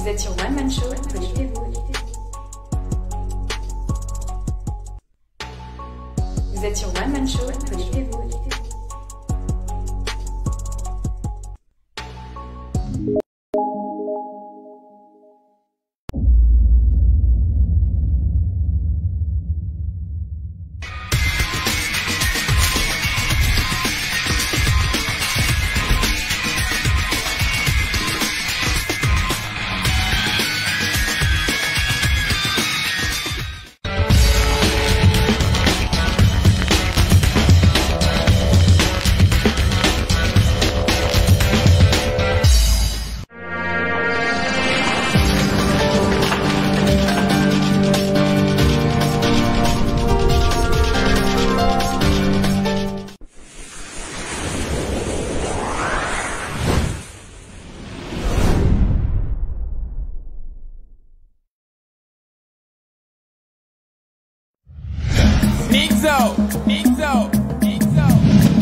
Vous êtes sur One Man Show, connectez-vous. Vous êtes sur One Man Show, connectez-vous.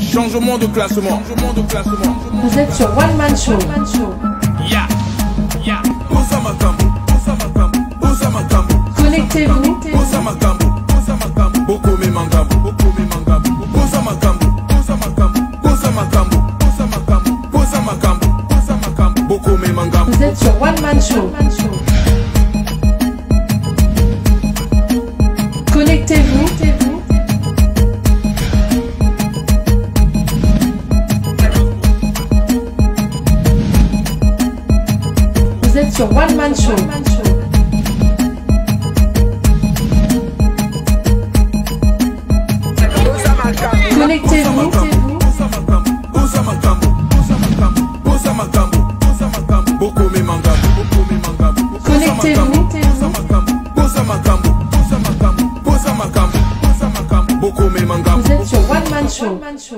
Changement de classement. Vous êtes sur One Man Show. Connectez-vous. Vous êtes sur One Man Show. Connectez-vous. Vous êtes sur One Man Show. Connectez-vous. Connectez-vous. Vous êtes sur One Man Show.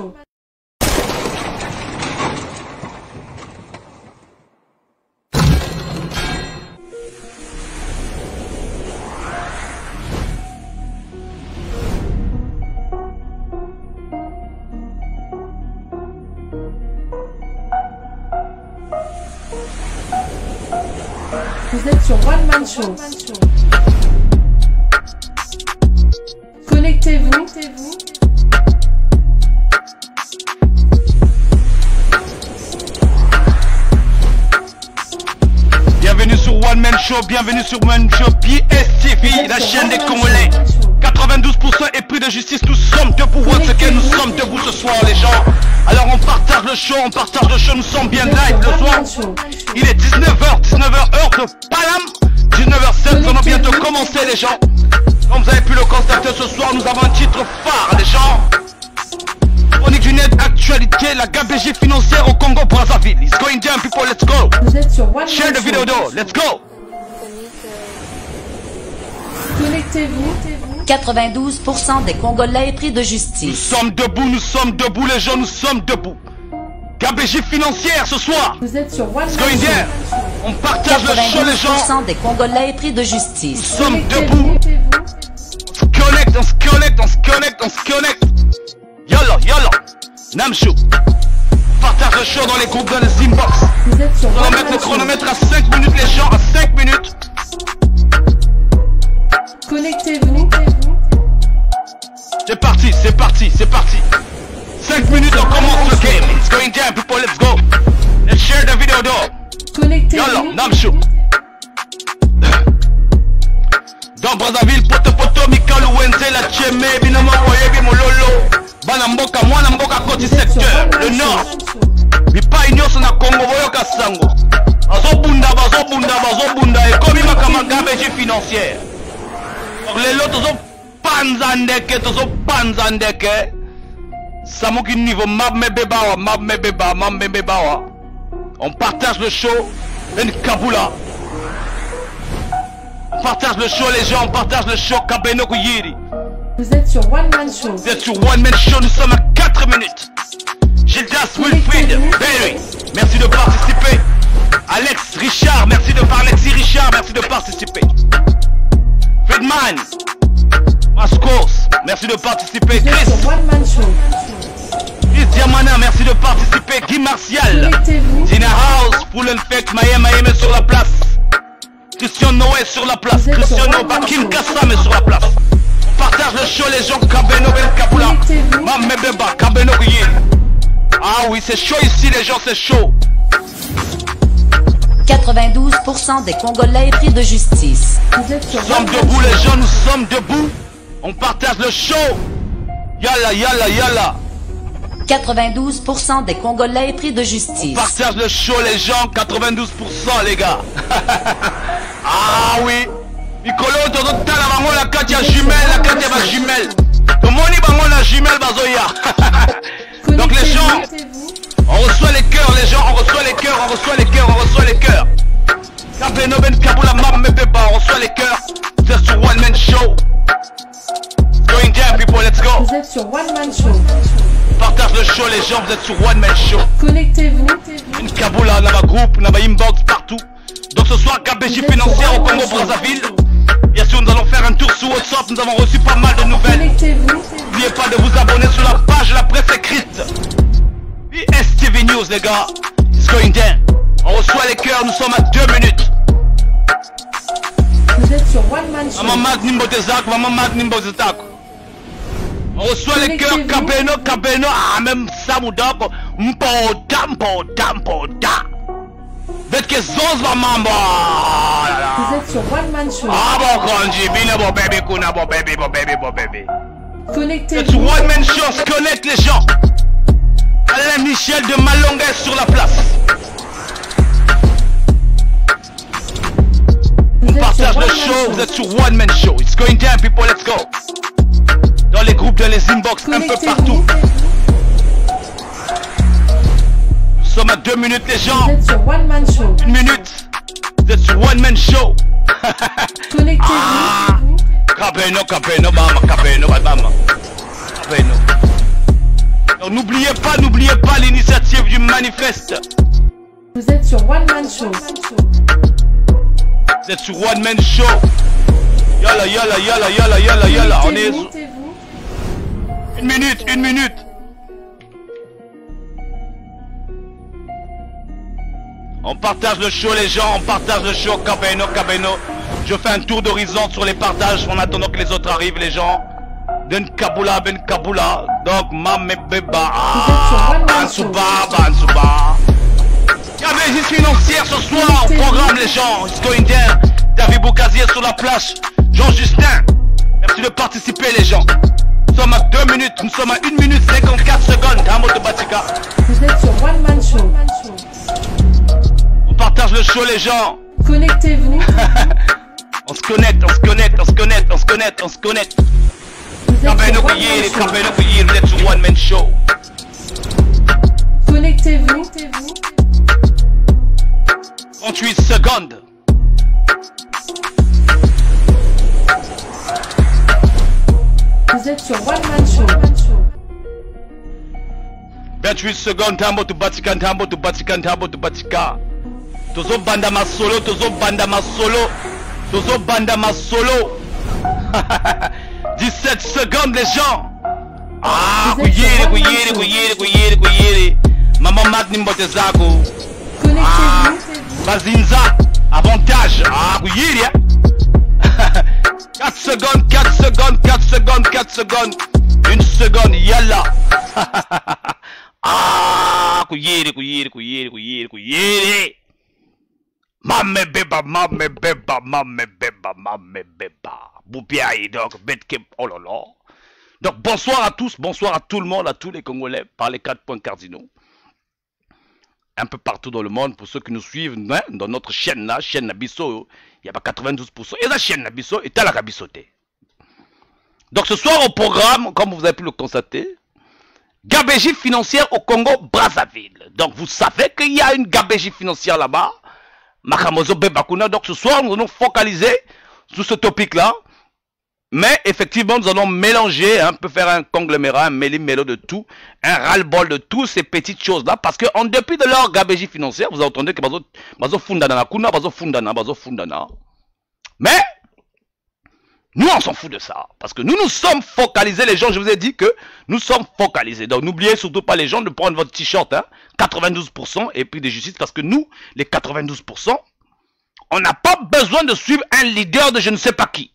Vous êtes sur One Man Show. Connectez-vous. Bienvenue sur One Man Show, bienvenue sur One Show PSTV, la chaîne des Congolais. 92% est pris de justice, nous sommes debout, once again, nous sommes debout ce soir les gens. Alors on partage le show, nous sommes bien live le soir. Il est 19h heure de Palam, 19h07, nous allons bientôt commencer les gens. Comme vous avez pu le constater ce soir, nous avons un titre phare les gens. Chronique du net, actualité, la gabegie financière au Congo Brazzaville. It's going down people, let's go. Vous êtes sur One Man Show. Share the video though, let's go. Connectez-vous. 92% des Congolais pris de Nous justice. sommes debout les gens, nous sommes debout. Gabegie financière ce soir. Vous êtes sur One Man It's going Show. down. On partage le show les gens. 92% des Congolais pris de Nous justice. sommes debout. On se connecte. Yalla. Namchou. Partage le show dans les groupes, dans les inbox. Vous êtes sur On va One mettre Man le Show. chronomètre à 5 minutes les gens, à 5 minutes. Connectez-vous. C'est parti. 5 minutes, on commence le game. It's going down people, let's go. Let's share the video though. Yalla, Connectez-vous. Namchou. Dans Brazzaville, poto, Mikalu, Wenze, la Tcheme, Binama, Oyebi, Mololo. Banamboka, Mwanamboka, côté Vous êtes sur secteur, One Man le Show. nord. Mipa Ignoso na Congo, Boyoka Sango. Bazobunda, et comme il m'a comme gabegie financière. Les lots, panzandeke. Samuki niveau, mabmebebawa. On partage le show, une Kabula. On partage le show les gens, on partage le show Kabeno Kuyiri. Vous êtes sur One Man Show. Vous êtes sur One Man Show, nous sommes à 4 minutes. Gildas Wilfried, Berry, merci de participer. Alex Richard, merci de parler. Alexis Richard, merci de participer. Friedman, Mascos, merci de participer. Vous êtes Chris, sur One Man Show. Chris Diamana, merci de participer. Guy Martial, Connectez-vous. Tina House, Full Fake, Miami sur la place. Cristiano est sur la place. Vous êtes sur Cristiano One Man Bakim Show. Kassam est sur la place. On partage le show les gens. Kabeno Ben Kabula. Connectez-vous. Mamé Beba. Kabeno Guyen. Ah oui, c'est chaud ici les gens, c'est chaud. 92% des Congolais pris de justice. Vous êtes sur Nous sommes One Man debout Show. les gens, nous sommes debout. On partage le show. Yalla, yalla, yalla. 92% des Congolais pris de On justice. partage le show les gens, 92% les gars. Ah oui. Mikolo, todo tala bango la carte ya jumelle, la carte ya ba jumelle. Tomoni bango la jumelle bazoya. Donc les gens, Connectez-vous. on reçoit les cœurs les gens, on reçoit les cœurs, on reçoit les cœurs, on reçoit les cœurs. Kabeno Ben Kabula Mam Beba, on reçoit les cœurs. C'est sur One Man Show. Going down people, let's go. Vous êtes sur One Man Show. Partage le show les gens, vous êtes sur One Man Show. Connectez-vous. Une Kaboula, Nava Group, Nava Inbox, partout. Donc ce soir, KBJ financière au Congo Brazzaville. Bien sûr, nous allons faire un tour sur WhatsApp, nous avons reçu pas mal de nouvelles. Connectez-vous. N'oubliez pas de vous abonner sur la page de la presse écrite. STV News les gars, it's going down. On reçoit les cœurs, nous sommes à 2 minutes. Vous êtes sur One Man Show. Maman Mad Nimbo Tezak, Maman Mad Nimbo Tezak. On reçoit les cœurs, Connectez-vous. Kabeno, ah même Samudako, Mpoda. Vetke Zoz Mamamba. Vous êtes sur One Man Show. Ah bon Kanji, bine bon baby, kuna bon baby. C'est sur Connectez-vous. One Man Show, on se connecte les gens. Alain Michel de Malonga est sur la place. Vous êtes Partage sur le One Man show, vous êtes sur One Man Show. It's going down people, let's go. Dans les groupes, dans les inbox, un peu partout. Connectez-vous. Nous sommes à 2 minutes les gens. Vous êtes sur One Man Show. 1 minute. Vous êtes sur One Man Show. Connectez-vous. Kabeno, mama, Kabeno. Donc n'oubliez pas l'initiative du manifeste. Vous êtes sur One Man Show. Vous êtes sur One Man Show. Yalla. On est. Connectez-vous. 1 minute. On partage le show les gens, on partage le show. Kabeno. Je fais un tour d'horizon sur les partages en attendant que les autres arrivent les gens. Ben Kabula. Donc Mamé Beba. Bansuba. KBJ financière ce soir au programme les gens. It's going down. David Boukazier sur la plage. Jean Justin. Merci de participer les gens. Nous sommes à 2 minutes. Nous sommes à 1 minute 54 secondes. Damo de Batika. Vous êtes sur One Man Show. On partage le show les gens. Connectez-vous. On se connecte. Vous êtes Kabeno sur One Kuyiri, Man Show. vous êtes sur One Man Show. Connectez-vous. 38 secondes. Vous êtes sur One Man Show. 28 secondes. Tambo to Batika. Tozo banda ma solo. 17 secondes les gens. Ah, Vous êtes sur One Man Kuyiri. Maman Mat Nimbote Zako. Connectez-vous. Bazinza. Avantage. Ah, Kuyiri. 4 secondes. 1 seconde. Yalla. Ah, Kuyiri. Mamme beba. Boupiaï, donc, Betke, oh là là. Donc, bonsoir à tous, bonsoir à tout le monde, à tous les Congolais, par les 4 points cardinaux. Un peu partout dans le monde, pour ceux qui nous suivent, hein, dans notre chaîne là, chaîne Nabiso, il y a pas 92%, et la chaîne Nabiso est à la Rabisoté. Donc, ce soir au programme, comme vous avez pu le constater, gabégie financière au Congo Brazzaville. Donc, vous savez qu'il y a une gabégie financière là-bas. Makamozo Bebakuna. Donc ce soir, nous allons focaliser sur ce topic-là. Mais effectivement, nous allons mélanger, un peu faire un conglomérat, un méli-mélo de tout, un ras-le-bol de toutes ces petites choses-là. Parce que en dépit de leur gabégie financière, vous entendez que bazo fundana kuna, bazo fundana. Mais nous, on s'en fout de ça. Parce que nous sommes focalisés, les gens, je vous ai dit que nous sommes focalisés. Donc n'oubliez surtout pas les gens de prendre votre t-shirt, hein, 92% et puis des justices. Parce que nous, les 92%, On n'a pas besoin de suivre un leader de je ne sais pas qui.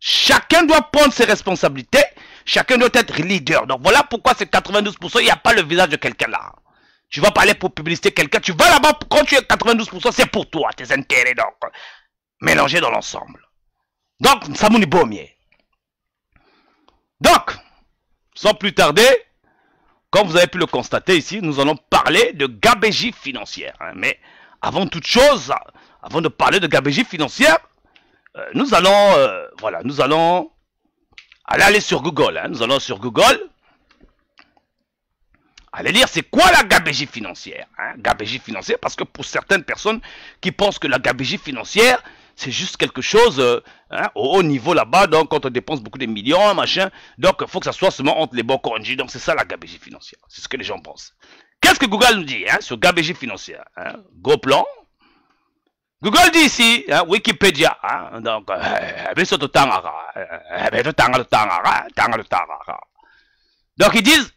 Chacun doit prendre ses responsabilités. Chacun doit être leader. Donc voilà pourquoi c'est 92%. Il n'y a pas le visage de quelqu'un là. Tu vas parler pour publicité quelqu'un. Tu vas là-bas, quand tu es 92%, c'est pour toi, tes intérêts. Donc, mélangés dans l'ensemble. Donc, ça m'en est beau mieux. Donc, sans plus tarder, comme vous avez pu le constater ici, nous allons parler de gabegie financière. Hein. Mais avant toute chose, avant de parler de gabegie financière, nous allons, voilà, nous allons aller sur Google. Hein. Nous allons sur Google. Allez lire c'est quoi la gabegie financière. Hein. Gabegie financière, parce que pour certaines personnes qui pensent que la gabegie financière, c'est juste quelque chose hein, au haut niveau là-bas, donc quand on dépense beaucoup de millions, machin, donc il faut que ça soit seulement entre les bons congés, donc c'est ça la gabegie financière, c'est ce que les gens pensent. Qu'est-ce que Google nous dit hein, sur gabegie financière hein? Gros plan. Google dit ici, hein, Wikipédia, hein, donc, donc ils disent,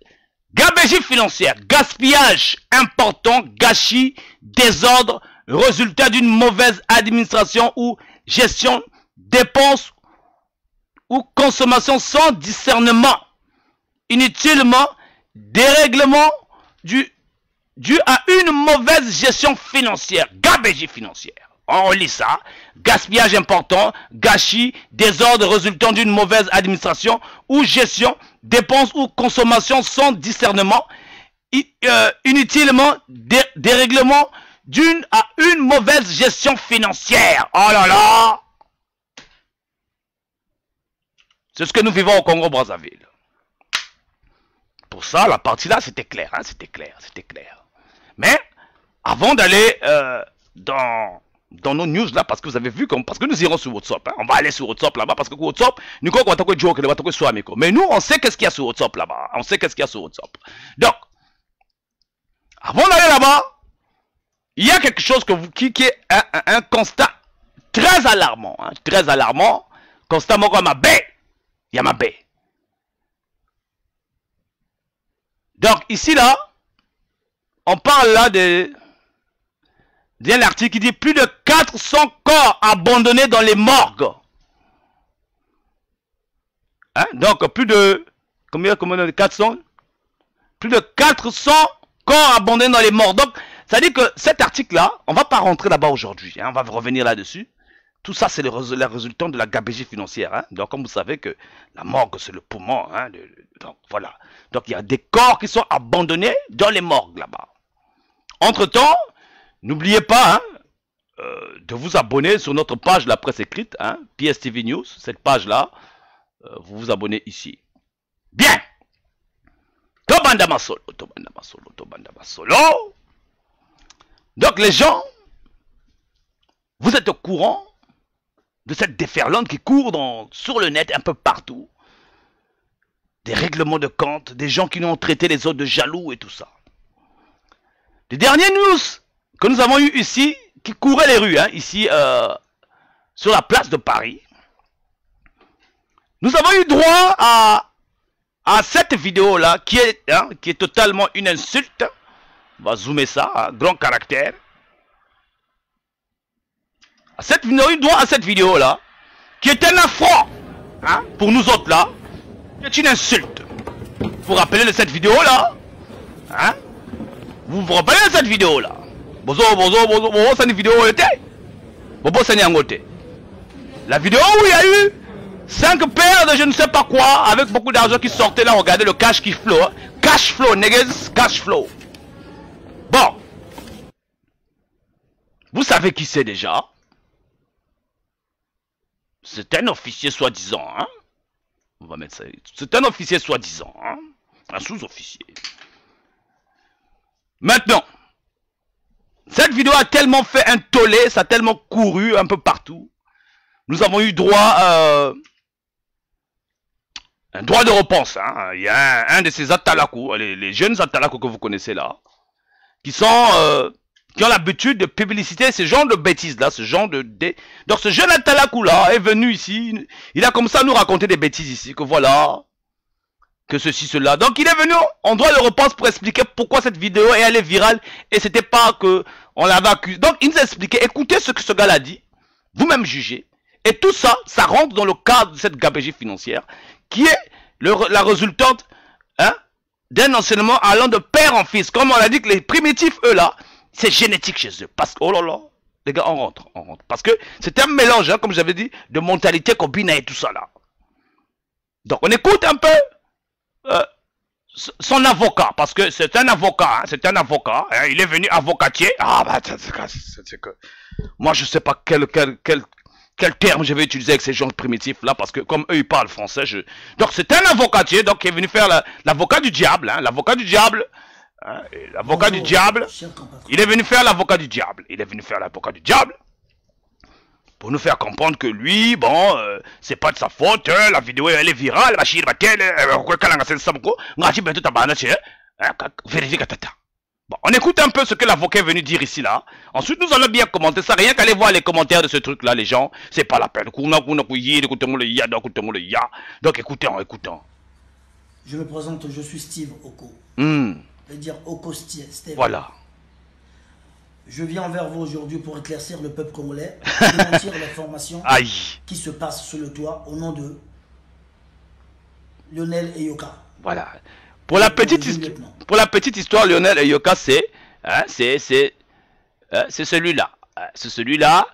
gabegie financière, gaspillage important, gâchis, désordre, résultat d'une mauvaise administration ou gestion, dépenses ou consommation sans discernement, inutilement, dérèglement dû à une mauvaise gestion financière, gabegie financière. On lit ça, gaspillage important, gâchis, désordre résultant d'une mauvaise administration ou gestion, dépenses ou consommation sans discernement, inutilement, dérèglement d'une à une mauvaise gestion financière. Oh là là! C'est ce que nous vivons au Congo-Brazzaville. Pour ça, la partie là, c'était clair, hein, c'était clair. Mais, avant d'aller dans nos news là, parce que vous avez vu, parce que nous irons sur WhatsApp, hein, on va aller sur WhatsApp là-bas, parce que WhatsApp, nous, mais nous, on sait qu'est-ce qu'il y a sur WhatsApp là-bas, Donc, avant d'aller là-bas, il y a quelque chose qui est un constat très alarmant. Hein, très alarmant. Constat moko ya mabe. Il y a mabe. Donc ici là, on parle là d'un article qui dit plus de 400 corps abandonnés dans les morgues. Hein, donc plus de combien de 400? Plus de 400 corps abandonnés dans les morgues. Donc ça dit que cet article-là, on ne va pas rentrer là-bas aujourd'hui, hein, on va revenir là-dessus. Tout ça, c'est le résultat de la gabegie financière. Hein. Donc, comme vous savez que la morgue, c'est le poumon. Hein, donc, voilà. Donc, il y a des corps qui sont abandonnés dans les morgues là-bas. Entre-temps, n'oubliez pas hein, de vous abonner sur notre page de la presse écrite, hein, PSTV News. Cette page-là, vous vous abonnez ici. Bien. Tobanda Masolo. Donc les gens, vous êtes au courant de cette déferlante qui court sur le net un peu partout. Des règlements de compte, des gens qui ont traité les autres de jaloux et tout ça. Les dernières news que nous avons eues ici, qui couraient les rues, hein, ici sur la place de Paris, nous avons eu droit à cette vidéo-là qui est totalement une insulte. On va zoomer ça, à grand caractère. Nous avons eu droit à cette vidéo-là, qui est un affront hein, pour nous autres là, qui est une insulte. Vous vous rappelez de cette vidéo-là hein? Vous vous rappelez de cette vidéo-là? Bozo, c'est une vidéo où c'est une angoté. La vidéo où il y a eu 5 paires de je ne sais pas quoi, avec beaucoup d'argent qui sortait là, regardez le cash qui flow. Hein? Cash flow, niggas, cash flow. Bon. Vous savez qui c'est déjà? C'est un officier soi-disant, hein? On va mettre ça. C'est un officier soi-disant, hein? Un sous-officier. Maintenant, cette vidéo a tellement fait un tollé, ça a tellement couru un peu partout. Nous avons eu droit un droit de réponse, hein? Il y a un de ces Atalakou, les jeunes Atalakou que vous connaissez là, qui ont l'habitude de publiciter ce genre de bêtises là, ce genre de... Donc ce jeune Atalakou là est venu ici, il a comme ça nous raconter des bêtises ici, que voilà, que ceci, cela. Donc il est venu en droit de réponse pour expliquer pourquoi cette vidéo est allée virale et c'était pas que on l'avait accusé. Donc il nous a expliqué, écoutez ce que ce gars-là dit, vous-même jugez. Et tout ça, ça rentre dans le cadre de cette gabegie financière qui est la résultante d'un enseignement allant de père en fils. Comme on a dit que les primitifs, eux là, c'est génétique chez eux. Parce que, oh là là, les gars, on rentre. Parce que c'est un mélange, hein, comme j'avais dit, de mentalité combinée et tout ça là. Donc on écoute un peu son avocat, parce que c'est un avocat, hein, il est venu avocatier. Ah bah c'est que moi je sais pas quel terme je vais utiliser avec ces gens primitifs là, parce que comme eux ils parlent français, donc c'est un avocatier, donc qui est venu faire l'avocat du diable, hein, l'avocat du diable. Hein, l'avocat du diable, il est venu faire l'avocat du diable, pour nous faire comprendre que lui, bon, c'est pas de sa faute, hein, la vidéo elle est virale, bon, on écoute un peu ce que l'avocat est venu dire ici là. Ensuite nous allons bien commenter ça, rien qu'aller voir les commentaires de ce truc là, les gens, c'est pas la peine. Donc écoutez en écoutant. Je me présente, je suis Steve Oko. Je veux dire Oko Steve. Voilà. Je viens envers vous aujourd'hui pour éclaircir le peuple congolais, démentir l'information qui se passe sur le toit au nom de Lionel Eyoka. Voilà. Pour la petite histoire, Lionel Eyoka, c'est celui-là. C'est celui-là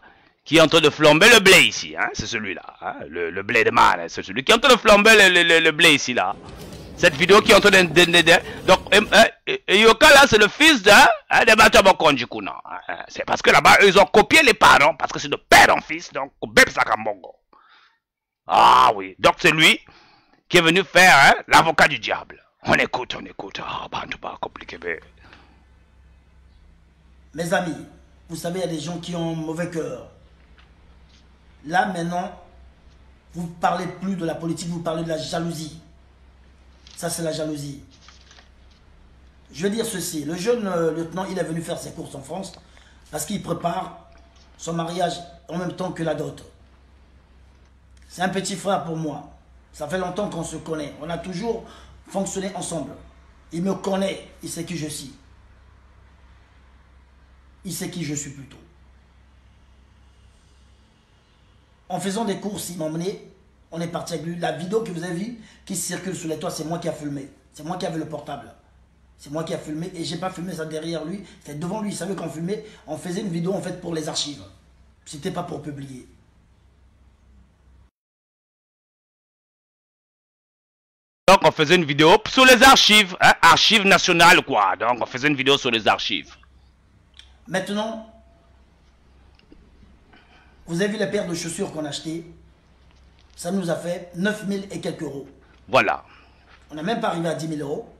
qui est en train de flamber le blé ici. Hein, c'est celui-là. Hein, le blé de mal. C'est celui qui est en train de flamber le blé ici là. Cette vidéo qui est en train de... Donc, Eyoka là, c'est le fils de Batabakonji Kuna. C'est parce que là-bas, ils ont copié les parents, parce que c'est de père en fils, donc, Beb Sakambongo. Ah oui, donc c'est lui qui est venu faire l'avocat du diable. On écoute. Ah, bah, c'est pas compliqué, mais... Mes amis, vous savez, il y a des gens qui ont un mauvais cœur. Là, maintenant, vous ne parlez plus de la politique, vous parlez de la jalousie. Ça, c'est la jalousie. Je veux dire ceci. Le jeune lieutenant, il est venu faire ses courses en France parce qu'il prépare son mariage en même temps que la dot. C'est un petit frère pour moi. Ça fait longtemps qu'on se connaît. On a toujours fonctionné ensemble. Il me connaît. Il sait qui je suis. Il sait qui je suis plutôt. En faisant des courses, il m'a emmené. On est parti avec lui. La vidéo que vous avez vue qui circule sur les toits, c'est moi qui a filmé. C'est moi qui avais le portable. C'est moi qui a filmé et j'ai pas filmé ça derrière lui. C'était devant lui. Il savait qu'on filmait. On faisait une vidéo en fait pour les archives. C'était pas pour publier. Donc on faisait une vidéo sur les archives, hein, archives nationales quoi. Donc on faisait une vidéo sur les archives. Maintenant, vous avez vu les paires de chaussures qu'on a achetées. Ça nous a fait 9000 et quelques euros. Voilà. On n'a même pas arrivé à 10 000 euros.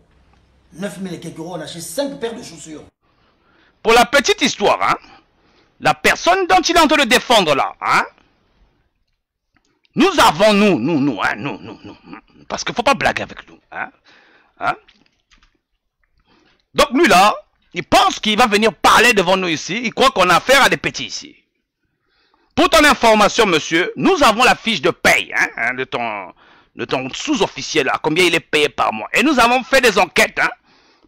9000 et quelques euros, on a acheté 5 paires de chaussures. Pour la petite histoire, hein, la personne dont il est en train de défendre là, hein, nous avons, nous, parce qu'il ne faut pas blaguer avec nous. Hein. Donc lui là, il pense qu'il va venir parler devant nous ici, il croit qu'on a affaire à des petits ici. Pour ton information, monsieur, nous avons la fiche de paye de ton sous-officiel là, combien il est payé par mois. Et nous avons fait des enquêtes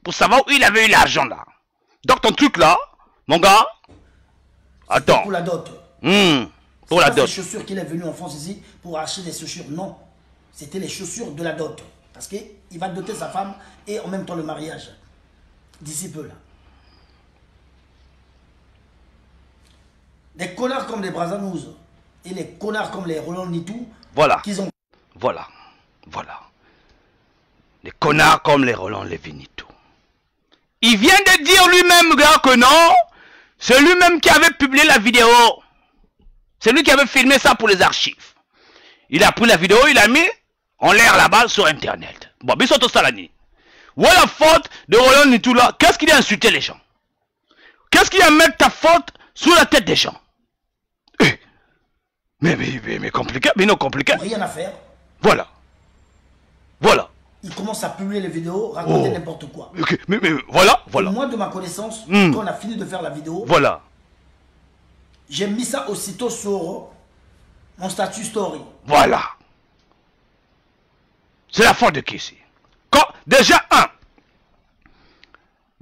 pour savoir où il avait eu l'argent là. Donc ton truc là, mon gars, attends. Pour la dot. Pour la dot. Les chaussures qu'il est venu en France ici pour acheter des chaussures. Non, c'était les chaussures de la dot. Parce qu'il va doter sa femme et en même temps le mariage. D'ici peu là. Des connards comme les Brazanouz et les connards comme les Roland Nitou. Voilà. Qu'ils ont... Voilà. Des connards comme les Roland Lévinitou. Il vient de dire lui-même, gars, que non. C'est lui-même qui avait publié la vidéo. C'est lui qui avait filmé ça pour les archives. Il a pris la vidéo, il a mis en l'air là-bas sur Internet. Bon, Bissoto Salani. Voilà la faute de Roland Nitou là. Qu'est-ce qu'il a insulté les gens? Qu'est-ce qu'il a mettre ta faute sur la tête des gens? Mais compliqué, mais non compliqué. Rien à faire. Voilà. Il commence à publier les vidéos, raconter n'importe quoi. Okay. Mais voilà. Moi, de ma connaissance, quand on a fini de faire la vidéo, voilà. J'ai mis ça aussitôt sur mon statut story. Voilà. C'est la faute de qui ici? Déjà, un.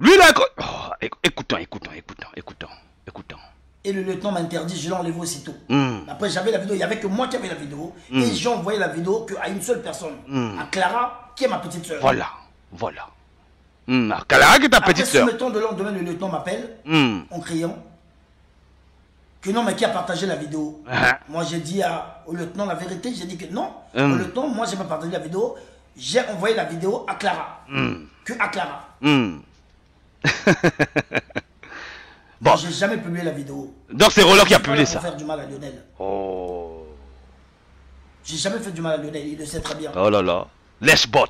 Lui, là... Oh, écoutons. Et le lieutenant m'a interdit, je l'ai enlevé aussitôt. Après, j'avais la vidéo, il n'y avait que moi qui avais la vidéo. Et j'ai envoyé la vidéo à une seule personne, à Clara, qui est ma petite soeur. Voilà. Clara qui est ta petite soeur. Après, le lendemain, le lieutenant m'appelle, en criant, que non, mais qui a partagé la vidéo. Moi, j'ai dit au lieutenant la vérité, j'ai dit que non. Au lieutenant, moi, j'ai pas partagé la vidéo. J'ai envoyé la vidéo à Clara. Que à Clara. Bon. J'ai jamais publié la vidéo. Donc c'est Roland qui a publié ça. Faire du mal à Lionel. Oh. J'ai jamais fait du mal à Lionel, il le sait très bien. Oh là là. Lèche-bot.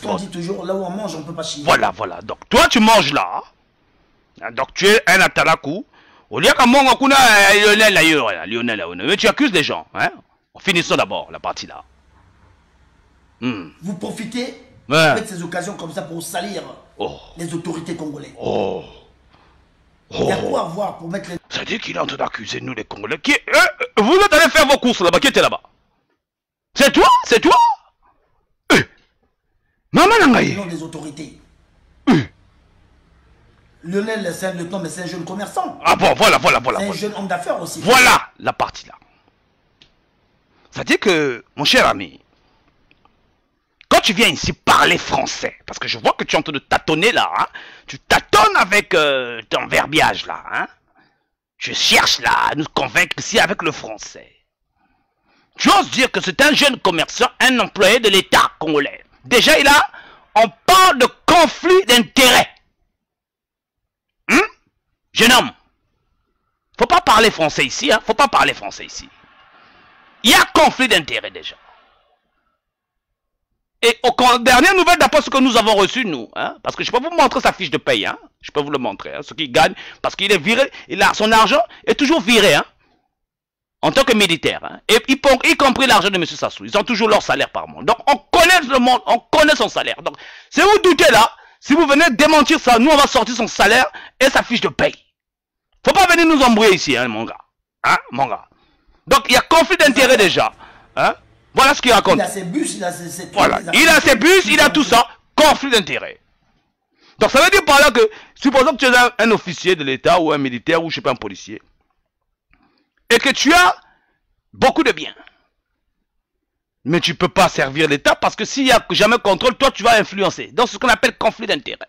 On dit toujours, là où on mange, on peut pas chier. Voilà. Donc toi tu manges là. Donc tu es un atalakou. Au lieu qu'à mon kuna Lionel ailleurs, Lionel là. Mais tu accuses les gens. Hein? Finissons d'abord la partie là. Vous profitez avec ces occasions comme ça pour salir les autorités congolaises. Il y a quoi à voir pour mettre les... Ça dit qu'il est en train d'accuser nous les Congolais. Vous êtes allés faire vos courses là-bas. Qui était là-bas? C'est toi? Maman Nangaye. Non, des autorités. Lionel, c'est un lieutenant, mais c'est un jeune commerçant. Ah bon, voilà. C'est un jeune homme d'affaires aussi. Voilà la partie là. Ça dit que, mon cher ami, quand tu viens ici parler français, parce que je vois que tu es en train de tâtonner là, hein, tu tâtonnes avec ton verbiage là, hein, je cherche là à nous convaincre ici avec le français. Tu oses dire que c'est un jeune commerçant, un employé de l'État congolais. Déjà on parle de conflit d'intérêts. Jeune homme, faut pas parler français ici, hein, faut pas parler français ici. Il y a conflit d'intérêts déjà. Et aux dernières nouvelles, d'après ce que nous avons reçu, nous, hein, parce que je peux vous montrer sa fiche de paye, hein, je peux vous le montrer, hein, ce qu'il gagne, parce qu'il est viré, son argent est toujours viré, hein, en tant que militaire, hein, et y compris l'argent de M. Sassou, ils ont toujours leur salaire par mois. Donc on connaît le monde, on connaît son salaire. Donc si vous doutez là, si vous venez démentir ça, nous on va sortir son salaire et sa fiche de paye. Faut pas venir nous embrouiller ici, hein, mon gars. Donc il y a conflit d'intérêt déjà, hein. Voilà ce qu'il raconte. Il a ses bus, il a ses... Voilà, il a ses bus, il a tout ça. Conflit d'intérêt. Donc ça veut dire par là que, supposons que tu es un officier de l'État ou un militaire ou je sais pas un policier. Et que tu as beaucoup de biens. Mais tu ne peux pas servir l'État parce que s'il n'y a jamais contrôle, toi tu vas influencer. Donc c'est ce qu'on appelle conflit d'intérêt.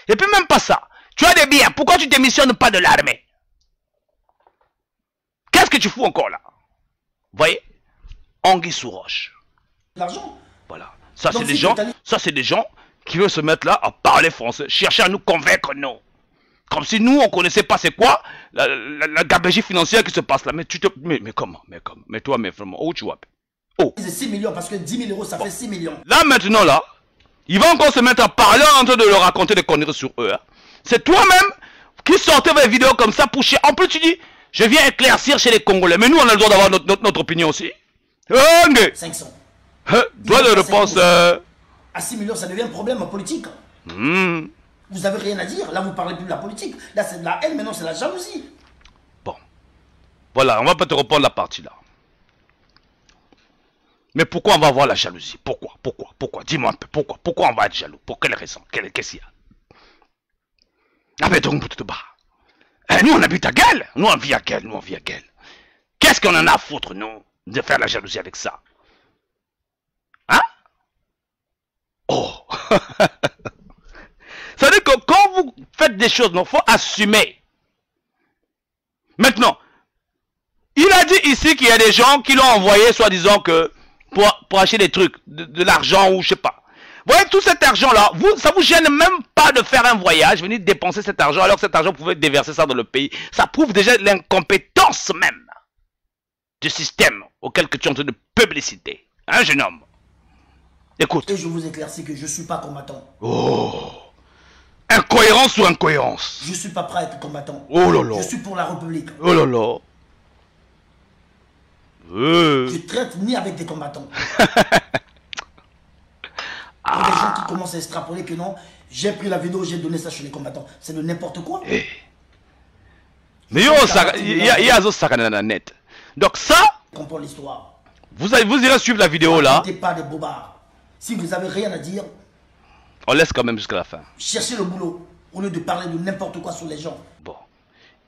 Et puis même pas ça. Tu as des biens, pourquoi tu ne démissionnes pas de l'armée? Qu'est-ce que tu fous encore là? Vous voyez? Anguille sous roche. L'argent. Voilà. Ça c'est des gens qui veulent se mettre là à parler français, chercher à nous convaincre, non. Comme si nous on connaissait pas c'est quoi la gabegie financière qui se passe là. Mais tu te mais comment? Mais toi mais vraiment où tu vois? Oh. C'est 6 millions parce que 10 000 euros ça fait 6 millions. Là maintenant là, ils vont encore se mettre à parler en train de leur raconter des conneries sur eux. Hein. C'est toi-même qui sortais des vidéos comme ça pour chier. En plus tu dis je viens éclaircir chez les Congolais. Mais nous on a le droit d'avoir notre opinion aussi. 500. Toi de réponse. À 6 millions, ça devient un problème politique. Vous avez rien à dire. Là, vous parlez plus de la politique. Là, c'est de la haine, maintenant, c'est la jalousie. Bon. Voilà, on va pas te répondre la partie là. Mais pourquoi on va avoir la jalousie? Pourquoi? Dis-moi un peu. Pourquoi on va être jaloux? Pour quelle raison? Qu'est-ce qu'il y a? Ah, mais donc, nous, on habite à Guel. Nous, on vit à Guel. Qu'est-ce qu'on en a à foutre, nous, de faire la jalousie avec ça? Hein? Oh! Ça veut dire que quand vous faites des choses, il faut assumer. Maintenant, il a dit ici qu'il y a des gens qui l'ont envoyé, soi-disant que pour acheter des trucs, de l'argent ou je sais pas. Vous voyez, tout cet argent-là, ça vous gêne même pas de faire un voyage, venir dépenser cet argent, alors que cet argent, vous pouvez déverser ça dans le pays. Ça prouve déjà l'incompétence même du système auquel tu es en train de publicité. Hein, jeune homme? Écoute. Et je vous éclaircis que je ne suis pas combattant. Oh! Incohérence ou incohérence? Je ne suis pas prêt à être combattant. Oh là là. Je suis pour la République. Oh là là. Je traite ni avec des combattants. Il y a des gens qui commencent à extrapoler que non, j'ai pris la vidéo, j'ai donné ça chez les combattants. C'est de n'importe quoi. Hey. Mais il y a ça dans la net. Donc ça, comprends l'histoire. Vous irez suivre la vidéo là. Ne pas des bobards. Si vous n'avez rien à dire, On laisse quand même jusqu'à la fin. Cherchez le boulot au lieu de parler de n'importe quoi sur les gens. Bon.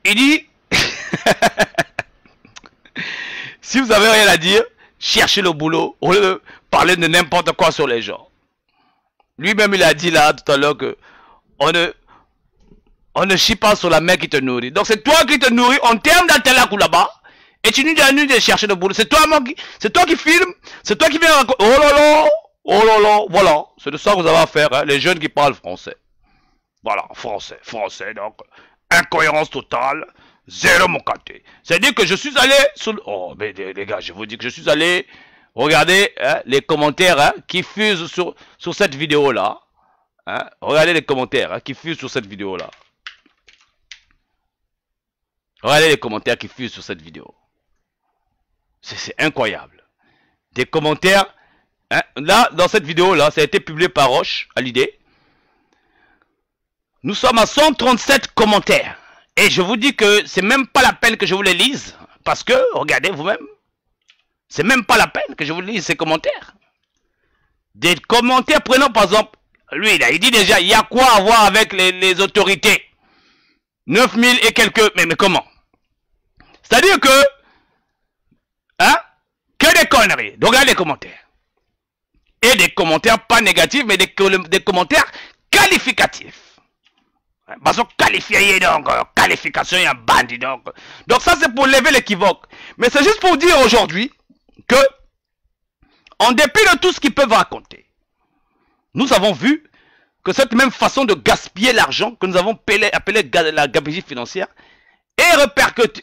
Il dit, si vous avez rien à dire, cherchez le boulot au lieu de parler de n'importe quoi sur les gens. Lui-même, il a dit là tout à l'heure que on ne chie pas sur la mère qui te nourrit. Donc c'est toi qui te nourris en termes d'Atalakou là-bas. Et tu nous dis de chercher le boulot. C'est toi qui filme. C'est toi qui viens raconter. Oh là là. Oh là là. Voilà. C'est de ça que vous avez à faire. Hein, les jeunes qui parlent français. Voilà. Français. Donc, incohérence totale. Zéro mon côté. C'est-à-dire que je suis allé sur... Oh, mais les gars, je vous dis que je suis allé... Regardez hein, les commentaires hein, qui fusent sur cette vidéo-là. Hein, regardez les commentaires hein, qui fusent sur cette vidéo-là. Regardez les commentaires qui fusent sur cette vidéo. C'est incroyable. Des commentaires. Hein, là, dans cette vidéo-là, ça a été publié par Roche, à l'idée. Nous sommes à 137 commentaires. Et je vous dis que c'est même pas la peine que je vous les lise. Parce que, regardez vous-même. C'est même pas la peine que je vous lise ces commentaires. Des commentaires, prenons par exemple, lui là, il dit déjà, il y a quoi à voir avec les autorités. 9000 et quelques, mais comment? C'est-à-dire que, hein, que des conneries. Donc regardez les commentaires. Et des commentaires pas négatifs, mais des commentaires qualificatifs. Parce que qualifié, donc, qualification, il y a un bandit, donc. Donc ça c'est pour lever l'équivoque. Mais c'est juste pour dire aujourd'hui que, en dépit de tout ce qu'ils peuvent raconter, nous avons vu que cette même façon de gaspiller l'argent que nous avons appelé la gabegie financière est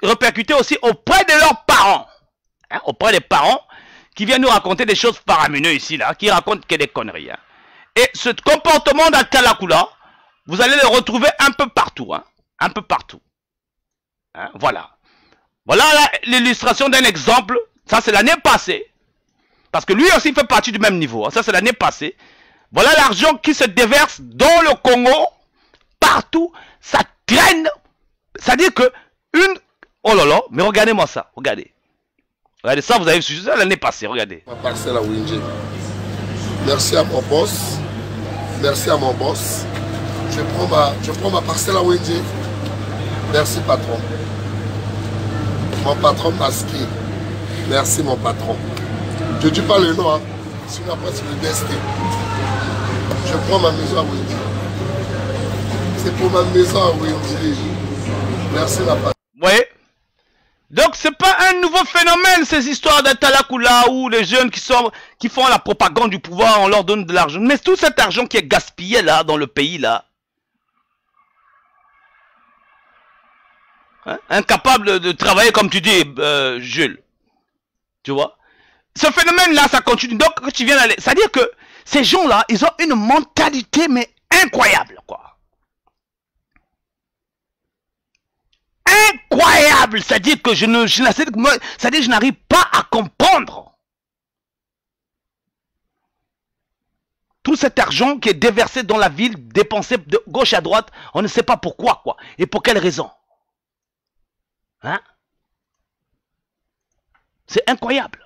répercutée aussi auprès de leurs parents. Hein, auprès des parents qui viennent nous raconter des choses faramineuses ici, là, qui racontent que des conneries. Hein. Et ce comportement d'Atalakou là, vous allez le retrouver un peu partout. Hein, un peu partout. Hein, voilà. Voilà l'illustration d'un exemple. Ça, c'est l'année passée. Parce que lui aussi fait partie du même niveau. Hein. Ça, c'est l'année passée. Voilà l'argent qui se déverse dans le Congo. Partout. Ça traîne. C'est-à-dire que une... Oh là là, mais regardez-moi ça. Regardez. Regardez ça, vous avez vu ça l'année passée. Regardez. Ma parcelle à Winji. Merci à mon boss. Merci à mon boss. Je prends ma parcelle à Winji. Merci patron. Mon patron Maski. Merci mon patron. Je ne dis pas le nom, hein. Sinon après c'est le destin. Je prends ma maison à Winji. C'est pour ma maison à Winji. Merci la patron. Oui. Donc c'est pas un nouveau phénomène ces histoires d'Atalakou là où les jeunes qui font la propagande du pouvoir, on leur donne de l'argent. Mais tout cet argent qui est gaspillé là dans le pays là. Hein? Incapable de travailler comme tu dis Jules. Tu vois? Ce phénomène-là, ça continue. Donc, quand tu viens d'aller... C'est-à-dire que ces gens-là, ils ont une mentalité, mais incroyable, quoi. Incroyable! C'est-à-dire que je n'arrive pas à comprendre. Tout cet argent qui est déversé dans la ville, dépensé de gauche à droite, on ne sait pas pourquoi, quoi. Et pour quelle raison. Hein? C'est incroyable.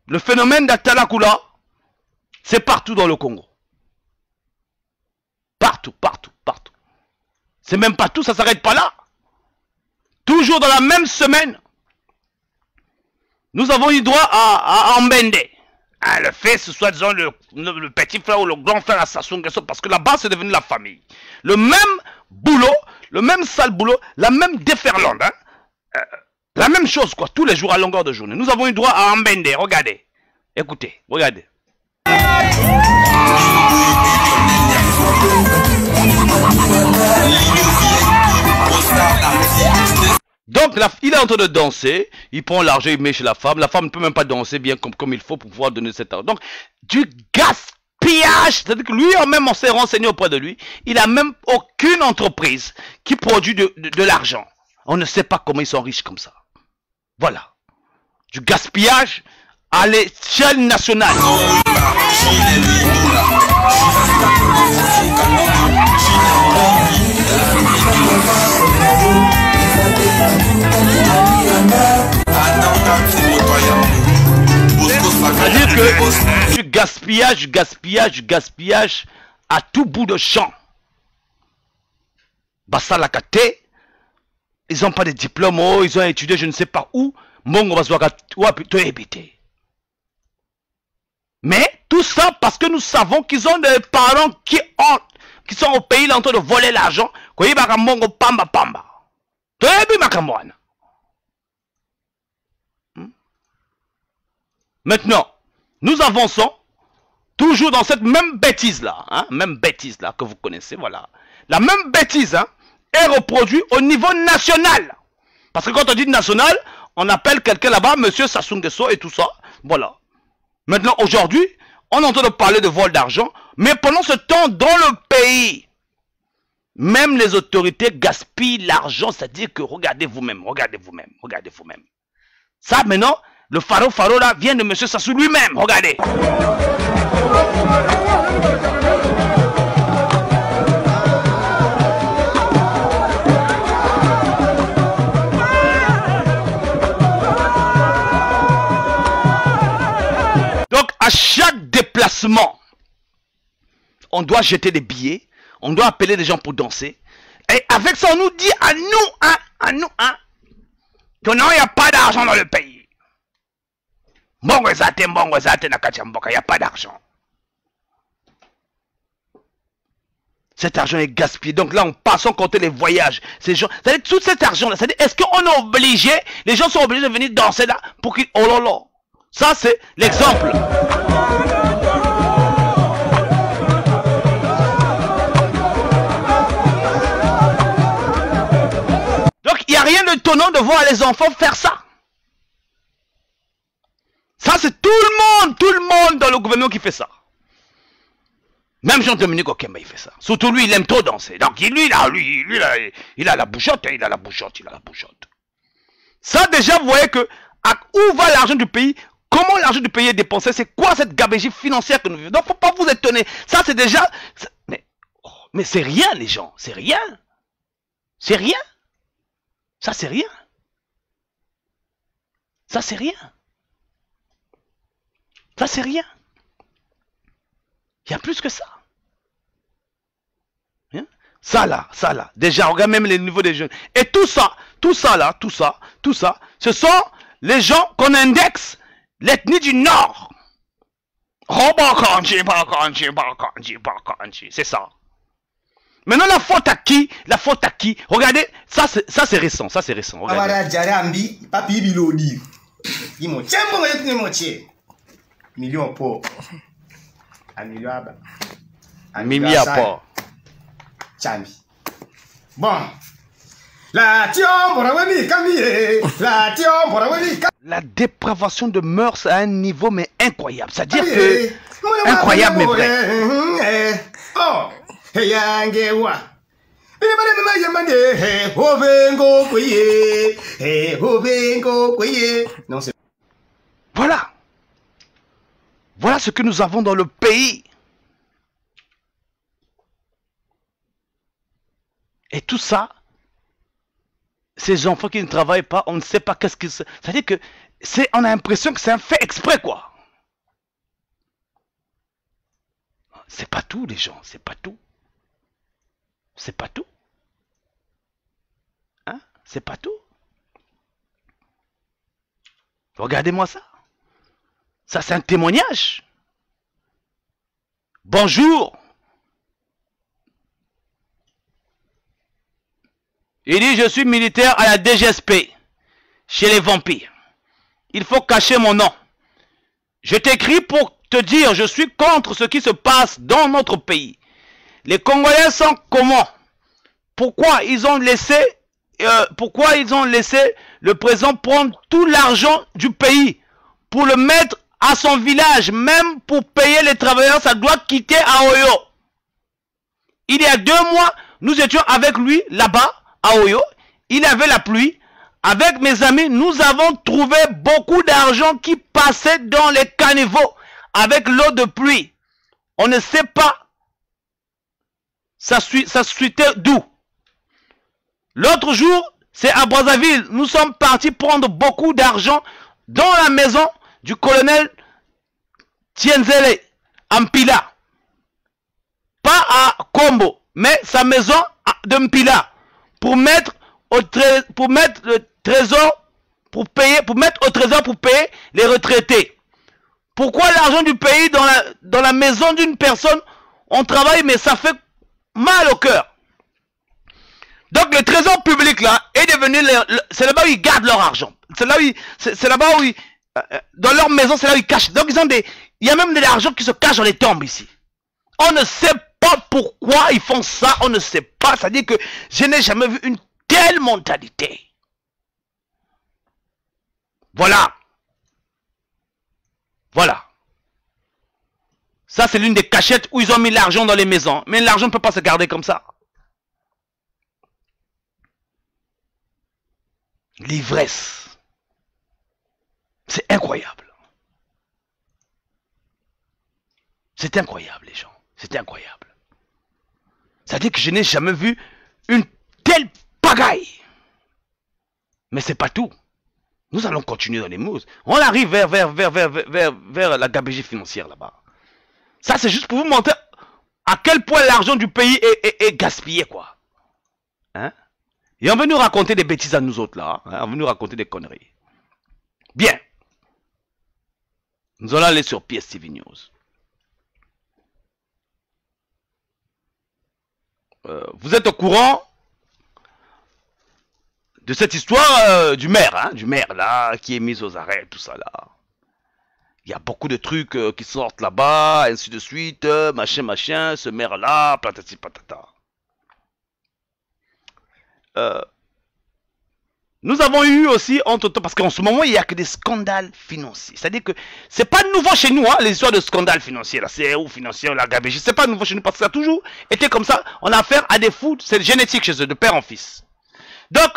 Le phénomène d'Atalakou là, c'est partout dans le Congo. Partout, partout, partout. C'est même pas tout, ça s'arrête pas là. Toujours dans la même semaine, nous avons eu droit à Mbende. Hein, le fait, ce soit disons le petit frère ou le grand frère à Sassou Nguesso, parce que là-bas, c'est devenu la famille. Le même boulot, le même sale boulot, la même déferlante. Hein. La même chose, quoi, tous les jours à longueur de journée. Nous avons eu droit à Mbende, regardez. Écoutez, regardez. Donc, il est en train de danser, il prend l'argent, il met chez la femme ne peut même pas danser bien comme il faut pour pouvoir donner cet argent. Donc, du gaspillage, c'est-à-dire que lui, même on s'est renseigné auprès de lui, il n'a même aucune entreprise qui produit de l'argent. On ne sait pas comment ils sont riches comme ça. Voilà. Du gaspillage à l'échelle nationale. C'est-à-dire que du gaspillage à tout bout de champ. Bassa la kate, ils n'ont pas de diplôme, oh, ils ont étudié je ne sais pas où. Mongo bazwaka ou plutôt éviter. Mais tout ça parce que nous savons qu'ils ont des parents qui sont au pays là en train de voler l'argent. Maintenant, nous avançons toujours dans cette même bêtise là, hein, même bêtise là que vous connaissez, voilà. La même bêtise hein, est reproduite au niveau national. Parce que quand on dit national, on appelle quelqu'un là-bas, monsieur Sassou Nguesso et tout ça, voilà. Maintenant, aujourd'hui, on est en train de parler de vol d'argent, mais pendant ce temps, dans le pays, même les autorités gaspillent l'argent, c'est-à-dire que regardez vous-même, regardez vous-même, regardez vous-même. Ça, maintenant, le Faro là vient de monsieur Sassou lui-même, regardez. À chaque déplacement, on doit jeter des billets, on doit appeler des gens pour danser. Et avec ça, on nous dit à nous, que non, il n'y a pas d'argent dans le pays. Il n'y a pas d'argent. Cet argent est gaspillé. Donc là, on passe sans compter les voyages. Ces gens, c'est-à-dire tout cet argent-là, c'est-à-dire, est-ce qu'on est obligé, les gens sont obligés de venir danser là pour qu'ils... Oh là là. Ça, c'est l'exemple. Donc, il n'y a rien d'étonnant de voir les enfants faire ça. Ça, c'est tout le monde dans le gouvernement qui fait ça. Même Jean-Dominique Okemba, il fait ça. Surtout lui, il aime trop danser. Donc, lui, il a la bouchotte, il a la bouchotte. Ça, déjà, vous voyez que, où va l'argent du pays? Comment l'argent du pays est dépensé? C'est quoi cette gabegie financière que nous vivons? Donc, faut pas vous étonner. Ça, c'est déjà... Mais c'est rien, les gens. C'est rien. C'est rien. Ça, c'est rien. Ça, c'est rien. Ça, c'est rien. Il y a plus que ça. Hein? Ça, là. Déjà, regarde même les niveaux des jeunes. Et tout ça, ce sont les gens qu'on indexe l'ethnie du Nord. C'est ça. Maintenant, la faute à qui? Regardez, ça c'est récent. Regardez. Mimi à part. Bon. La dépravation de mœurs à un niveau mais incroyable. C'est-à-dire que... Incroyable mais vrai. Voilà. Voilà ce que nous avons dans le pays. Et tout ça, ces enfants qui ne travaillent pas, on ne sait pas qu'est-ce que c'est. C'est-à-dire que on a l'impression que c'est un fait exprès, quoi. C'est pas tout, les gens, c'est pas tout. C'est pas tout. Hein? C'est pas tout. Regardez-moi ça. Ça, c'est un témoignage. Bonjour. Il dit, je suis militaire à la DGSP, chez les vampires. Il faut cacher mon nom. Je t'écris pour te dire, je suis contre ce qui se passe dans notre pays. Les Congolais sont comment? Pourquoi ils ont laissé le président prendre tout l'argent du pays pour le mettre à son village, même pour payer les travailleurs, ça doit quitter à Oyo. Il y a 2 mois, nous étions avec lui là-bas, à Oyo. Il avait la pluie. Avec mes amis, nous avons trouvé beaucoup d'argent qui passait dans les caniveaux avec l'eau de pluie. On ne sait pas ça suitait d'où. L'autre jour, c'est à Brazzaville. Nous sommes partis prendre beaucoup d'argent dans la maison du colonel Tienzele Ampila. pas à Combo, mais sa maison de Mpila pour mettre le trésor pour mettre au trésor pour payer les retraités. Pourquoi l'argent du pays dans la maison d'une personne, on travaille mais ça fait mal au cœur. Donc le trésor public là est devenu, c'est là-bas où ils gardent leur argent. C'est là-bas où dans leur maison, c'est là où ils cachent. Donc il y a même de l'argent qui se cache dans les tombes ici. On ne sait pas pourquoi ils font ça, on ne sait pas. Ça dit que je n'ai jamais vu une telle mentalité. Voilà. Voilà. Ça, c'est l'une des cachettes où ils ont mis l'argent dans les maisons. Mais l'argent ne peut pas se garder comme ça. L'ivresse. C'est incroyable. C'est incroyable, les gens. C'est incroyable. C'est-à-dire que je n'ai jamais vu une telle pagaille. Mais c'est pas tout. Nous allons continuer dans les mousses. On arrive vers la gabegie financière là-bas. Ça, c'est juste pour vous montrer à quel point l'argent du pays est gaspillé, quoi. Hein? Et on veut nous raconter des bêtises à nous autres, là. Hein? On veut nous raconter des conneries. Bien. Nous allons aller sur PSTV News. Vous êtes au courant de cette histoire du maire, hein, là, qui est mis aux arrêts, tout ça, là. Il y a beaucoup de trucs qui sortent là-bas, ainsi de suite, machin, ce maire-là, patati patata. Nous avons eu aussi, parce qu'en ce moment, il n'y a que des scandales financiers. C'est-à-dire que c'est pas nouveau chez nous, hein, les histoires de scandales financiers, la CRO financière, la gabegie, c'est pas nouveau chez nous, parce que ça a toujours été comme ça. On a affaire à des fous, c'est génétique chez eux, de père en fils. Donc,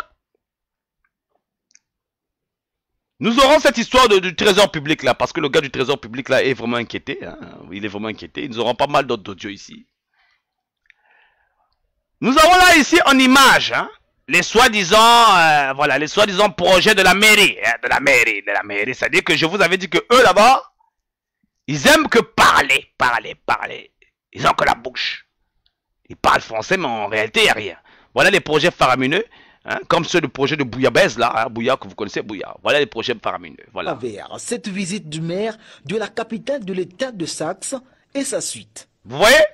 nous aurons cette histoire du trésor public là, parce que le gars du trésor public là est vraiment inquiété. Hein, il est vraiment inquiété. Nous aurons pas mal d'autres audios ici. Nous avons là ici en image, hein, les soi-disant, voilà, les soi-disant projets de la mairie, hein, de la mairie. C'est-à-dire que je vous avais dit que eux là-bas, ils aiment que parler. Ils ont que la bouche. Ils parlent français, mais en réalité, il n'y a rien. Voilà les projets faramineux. Hein, comme ceux du projet de Bouillabaisse là, hein, Bouilla que vous connaissez, Bouilla. Voilà les projets faramineux. Voilà. Cette visite du maire de la capitale de l'État de Saxe et sa suite. Vous voyez,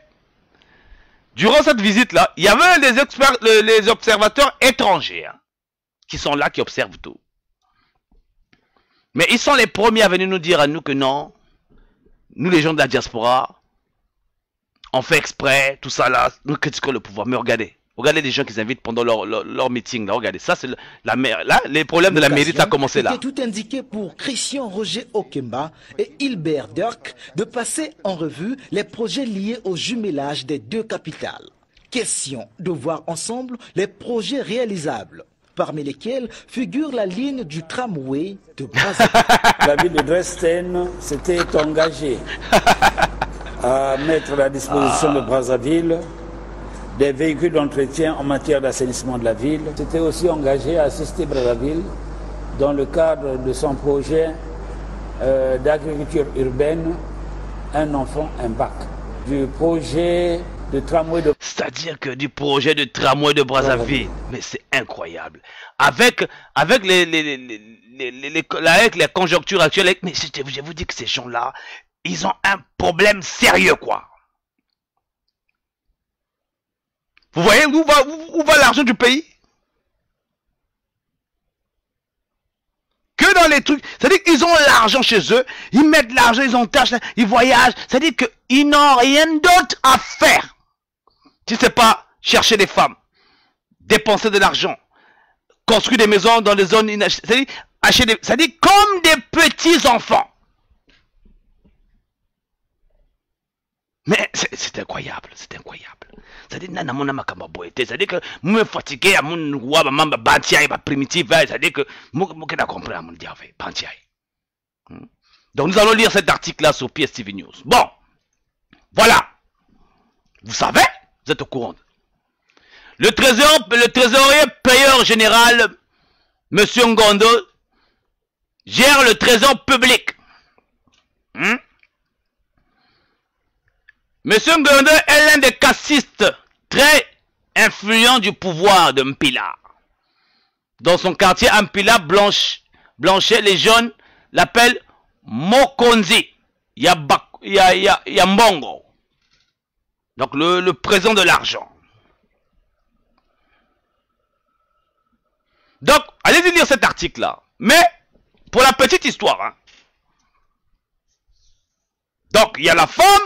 durant cette visite là, il y avait des experts, les observateurs étrangers, hein, qui sont là, qui observent tout. Mais ils sont les premiers à venir nous dire à nous que non, nous les gens de la diaspora, on fait exprès, tout ça là, nous critiquons le pouvoir. Mais regardez. Regardez les gens qu'ils invitent pendant leur meeting. Là. Regardez, ça c'est la mairie. Là, les problèmes de la mairie, ça a commencé là. C'était tout indiqué pour Christian Roger Okemba et Hilbert Dirk de passer en revue les projets liés au jumelage des deux capitales. Question de voir ensemble les projets réalisables, parmi lesquels figure la ligne du tramway de Brazzaville. La ville de Dresden s'était engagée à mettre à la disposition de Brazzaville des véhicules d'entretien en matière d'assainissement de la ville. C'était aussi engagé à assister Brazzaville dans le cadre de son projet d'agriculture urbaine, un enfant, un bac. Du projet de tramway de... C'est-à-dire que du projet de tramway de Brazzaville. Mais c'est incroyable. Avec les conjonctures actuelles, mais je vous dis que ces gens-là, ils ont un problème sérieux, quoi. Vous voyez où va l'argent du pays? Que dans les trucs. C'est-à-dire qu'ils ont l'argent chez eux, ils mettent l'argent, ils ont tâche, ils voyagent. C'est-à-dire qu'ils n'ont rien d'autre à faire. Si c'est pas chercher des femmes, dépenser de l'argent, construire des maisons dans des zones inachètes. C'est-à-dire acheter des. C'est-à-dire comme des petits enfants. Mais c'est incroyable, c'est incroyable. C'est-à-dire c'est-à-dire que moi fatigué à mon roi maman bantiaï ba primitif, c'est-à-dire que moi n'a compris à mon diable bantiaï. Donc nous allons lire cet article là sur PSTV News. Bon. Voilà. Vous savez, vous êtes au courant. Le trésorier payeur général monsieur Ngondo gère le trésor public. Monsieur Ngondo est l'un des cassistes très influents du pouvoir de Mpila. Dans son quartier, Mpila Blanchet, les jeunes l'appellent Mokonzi. Yambongo. Donc le présent de l'argent. Donc, allez-y lire cet article-là. Mais, pour la petite histoire, hein. Donc, il y a la femme.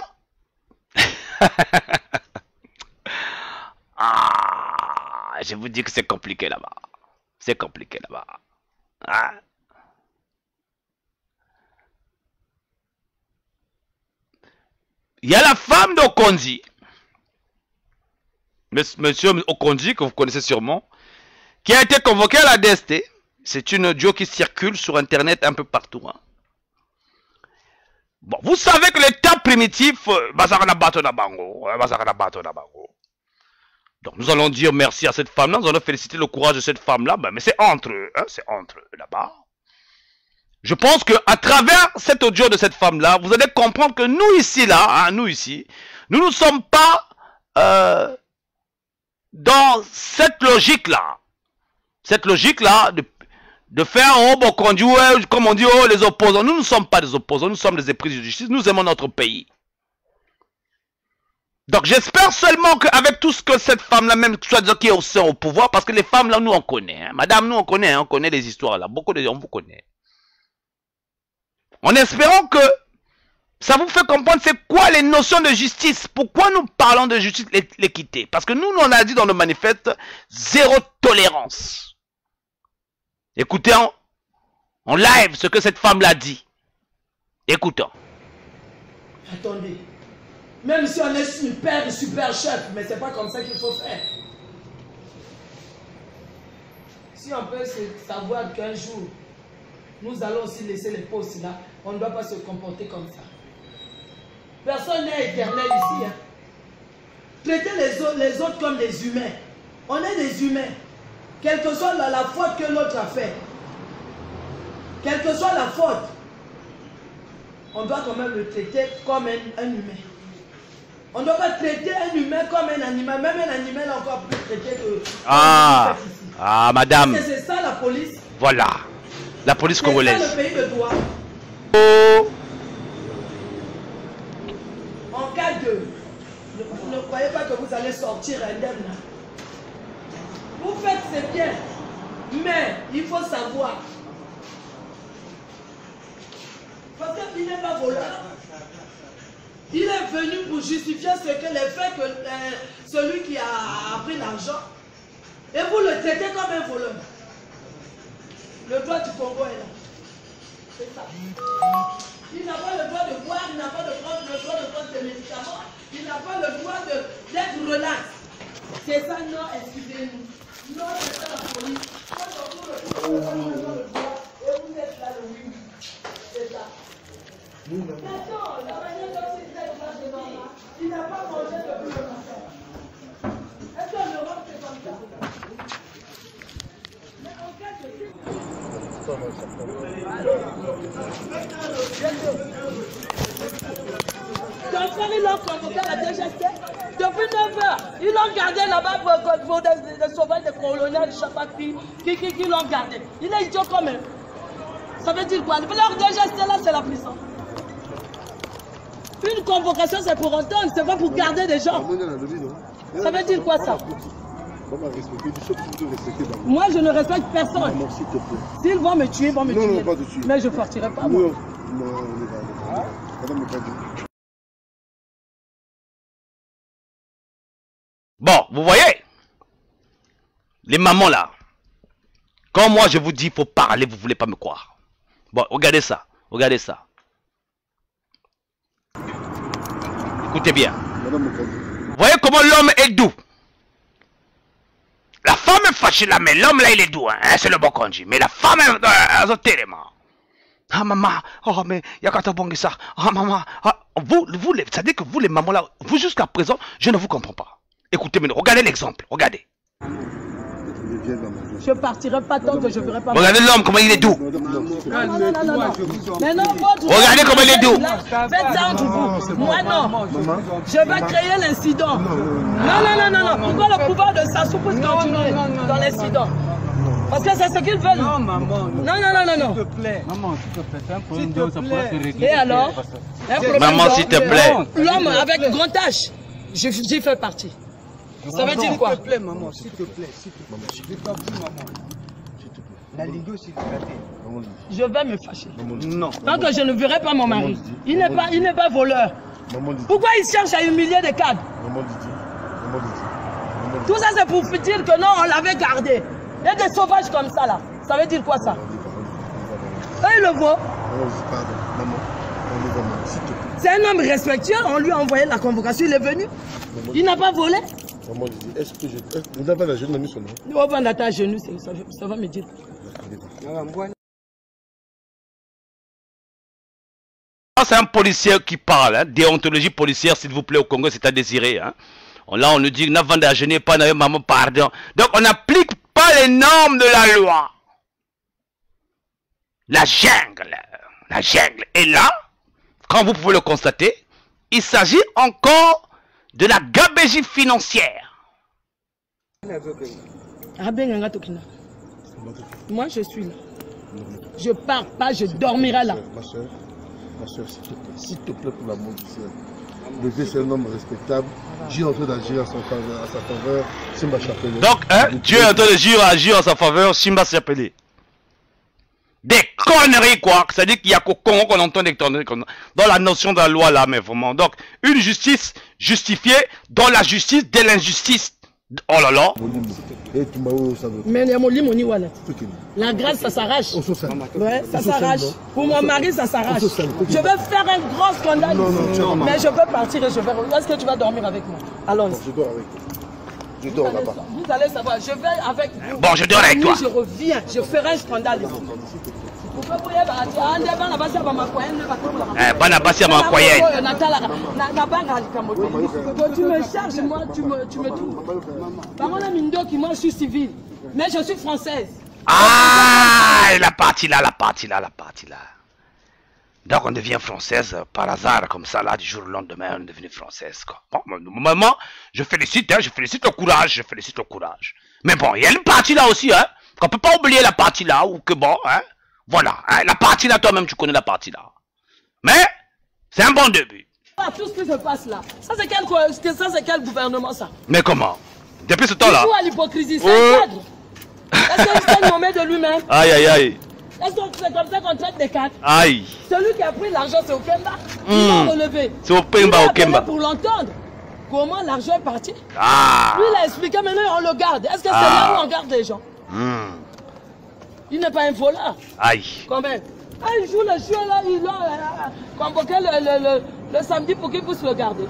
Ah, je vous dis que c'est compliqué là-bas. C'est compliqué là-bas. Ah. Il y a la femme d'Okonzi. Monsieur Okonzi, que vous connaissez sûrement, qui a été convoqué à la DST. C'est une audio qui circule sur Internet un peu partout. Hein. Bon, vous savez que l'État primitif, donc nous allons dire merci à cette femme-là, nous allons féliciter le courage de cette femme-là, mais c'est entre eux, hein, c'est entre eux là-bas. Je pense que à travers cet audio de cette femme-là, vous allez comprendre que nous ici, là, hein, nous ne sommes pas dans cette logique-là. Cette logique-là de faire, oh, bon, comme on dit, oh, les opposants. Nous ne sommes pas des opposants, nous sommes des épris de justice, nous aimons notre pays. Donc j'espère seulement qu'avec tout ce que cette femme-là, même soit qui est au pouvoir, parce que les femmes-là, nous on connaît. Hein. Madame, nous on connaît les histoires là. Beaucoup de gens vous connaissent. En espérant que ça vous fait comprendre c'est quoi les notions de justice. Pourquoi nous parlons de justice, l'équité. Parce que nous, on a dit dans le manifeste, zéro tolérance. Écoutez en live ce que cette femme-là dit. Écoutons. Attendez. Même si on est super chef, mais c'est pas comme ça qu'il faut faire. Si on peut savoir qu'un jour, nous allons aussi laisser les postes là, on ne doit pas se comporter comme ça. Personne n'est éternel ici. Hein. Traitez les autres comme des humains. On est des humains. Quelle que soit la faute que l'autre a fait, quelle que soit la faute, on doit quand même le traiter comme un humain. On ne doit pas traiter un humain comme un animal. Même un animal est encore plus traité que... Ah, madame. C'est ça la police. Voilà. La police congolaise. C'est ça le pays de droit. Oh. En cas de... Vous ne croyez pas que vous allez sortir indemne. Vous faites, c'est bien. Mais il faut savoir. Parce qu'il n'est pas voleur. Il est venu pour justifier les faits que celui qui a pris l'argent. Et vous le traitez comme un voleur. Le droit du Congo est là. C'est ça. Il n'a pas le droit de boire, il n'a pas le droit de prendre des médicaments, il n'a pas le droit d'être relax. C'est ça, non, excusez-nous. Non, c'est ça la police. Quand on vous le droit, et vous êtes là le oui. C'est ça. Maintenant, la manière dont il traite là devant là, il n'a pas mangé depuis le matin. Est-ce qu'en Europe c'est comme ça? Mais en cas de... Ton frère, ils l'ont convoqué à la DGST depuis 9 heures. Ils l'ont gardé là-bas pour des sauvages, des coloniales de Chapakri qui l'ont gardé. Il est idiot quand même. Ça veut dire quoi? Leur DGST là, c'est la puissance. Une convocation, c'est pour entendre, c'est pas pour garder des gens. Ça veut dire quoi ça? Moi, je ne respecte personne. S'ils vont me tuer, ils vont me tuer. Pas de tuer. Mais je ne partirai pas. Moi. Bon, vous voyez, les mamans là, quand moi je vous dis il faut parler, vous ne voulez pas me croire. Bon, regardez ça, regardez ça. Écoutez bien. Vous voyez comment l'homme est doux. La femme est fâchée là, mais l'homme là il est doux, hein? C'est le bon conduit. Mais la femme est tellement. Ah maman, oh mais il y a qu'à te bonner ça. Ah maman, ah, vous, ça dit que vous les mamans là, vous jusqu'à présent, je ne vous comprends pas. Écoutez, mais regardez l'exemple, regardez. Je partirai pas tant que je ne verrai pas. Regardez l'homme, comment il est doux. Non. Mais non, regardez comment il est doux. Faites ça entre vous. Moi, non. Je vais créer l'incident. Non. Pourquoi le pouvoir de Sassou peut continuer dans l'incident? Parce que c'est ce qu'ils veulent. Non, maman. Non. S'il te plaît. Maman, s'il te plaît. C'est un problème d'eau, ça pourrait se régler. Et alors? Maman, s'il te plaît. L'homme avec grand H, j'y fais partie. Ça veut dire quoi? S'il te plaît, maman, s'il te plaît. J'ai pas vu, maman. La Ligue, s'il te plaît. Je vais me fâcher. Non. Tant que je ne verrai pas mon mari. Il n'est pas voleur. Pourquoi il cherche à humilier des cadres? Tout ça, c'est pour dire que non, on l'avait gardé. Il y a des sauvages comme ça, là. Ça veut dire quoi, ça? Eux, ils le voient. C'est un homme respectueux. On lui a envoyé la convocation. Il est venu. Il n'a pas volé. Maman, est-ce que vous avez la jeune amie sur moi? On va à ta genou, ça va me dire. C'est un policier qui parle, hein. Déontologie policière, s'il vous plaît, au Congo, c'est à désirer. Hein. Là, on nous dit, n'a pas d'agénie, pas de maman, pardon. Donc, on n'applique pas les normes de la loi. La jungle. Et là, quand vous pouvez le constater, il s'agit encore de la gabégie financière. Moi, je suis là. Je pars pas, je dormirai là. Ma soeur, s'il te plaît, pour l'amour du ciel. Le vieux, c'est un homme respectable. Dieu est en train d'agir à sa faveur. Simba Chapelé. Donc, Dieu est en train d'agir en sa faveur. Simba Chapelé. Des conneries, quoi. C'est-à-dire qu'il y a qu'au Congo qu'on entend des conneries dans la notion de la loi, là, mais vraiment. Donc, une justice justifiée dans la justice de l'injustice. Oh là là. Mais la grâce, ça s'arrache. Ouais, ça s'arrache. Pour mon mari, ça s'arrache. Je vais faire un grand scandale ici. Mais je peux partir et je vais... Est-ce que tu vas dormir avec moi? Allons-y. Je dors avec toi. Je dors là-bas. Vous allez savoir, je vais avec vous. Bon, je dors avec toi. Je reviens, je ferai un scandale ici. Tu me charges, moi, tu me trouves. Par contre, moi, je suis civile, mais je suis française. Ah, la partie là. Donc on devient française par hasard, comme ça, là, du jour au lendemain, on est devenu française, quoi. Bon, maman, je félicite le courage, Mais bon, il y a une partie là aussi, hein, qu'on peut pas oublier la partie là, ou que bon, hein. Voilà, hein, la partie là, toi-même, tu connais la partie là. Mais, c'est un bon début. Tout ce qui se passe là, ça c'est quel gouvernement, ça? Mais comment? Depuis ce temps-là? Il joue à l'hypocrisie, c'est un cadre. Est-ce qu'il s'est nommé de lui-même? Aïe. Est-ce que c'est comme ça qu'on traite des cadres? Aïe. Celui qui a pris l'argent, c'est Okemba. Il l'a relevé. C'est Okemba. Pour l'entendre. Comment l'argent est parti? Ah. Lui, il a expliqué, maintenant on le garde. Est-ce que c'est là où on garde les gens? Il n'est pas un voleur. Aïe. Quand même. Il joue le jeu là, il a convoqué le samedi pour qu'il puisse le garder.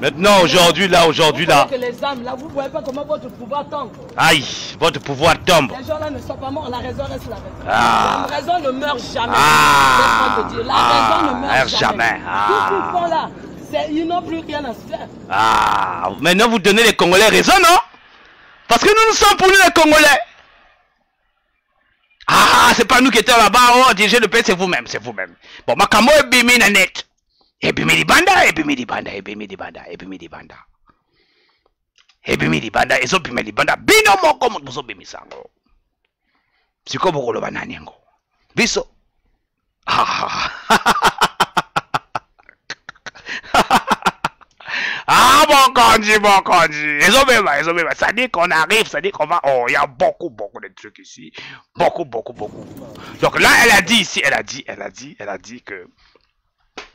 Maintenant, aujourd'hui là. Que les âmes, là, vous ne voyez pas comment votre pouvoir tombe. Aïe, votre pouvoir tombe. Les gens là ne sont pas morts, la raison reste la raison. Ah. La raison ne meurt jamais. La raison ne meurt jamais. Tout ce qu'ils font là, ils n'ont plus rien à se faire. Ah, maintenant vous donnez les Congolais raison, non? Parce que nous sommes pour nous les Congolais. Ah, c'est pas nous qui étions là-bas, oh, diriger le pays, c'est vous-même. Bon, Makamo et Bimi Nanet. Et Bimi di Banda. Et Bimi di Banda. Ezo Bimi di Banda. Bino moko muzo Bimi sango. Siko bokolo banani ngo. Biso. Ah, bon kanji. Ezo bema. Ça dit qu'on arrive, ça dit qu'on va... Oh, il y a beaucoup de trucs ici. Beaucoup. Donc là, elle a dit que...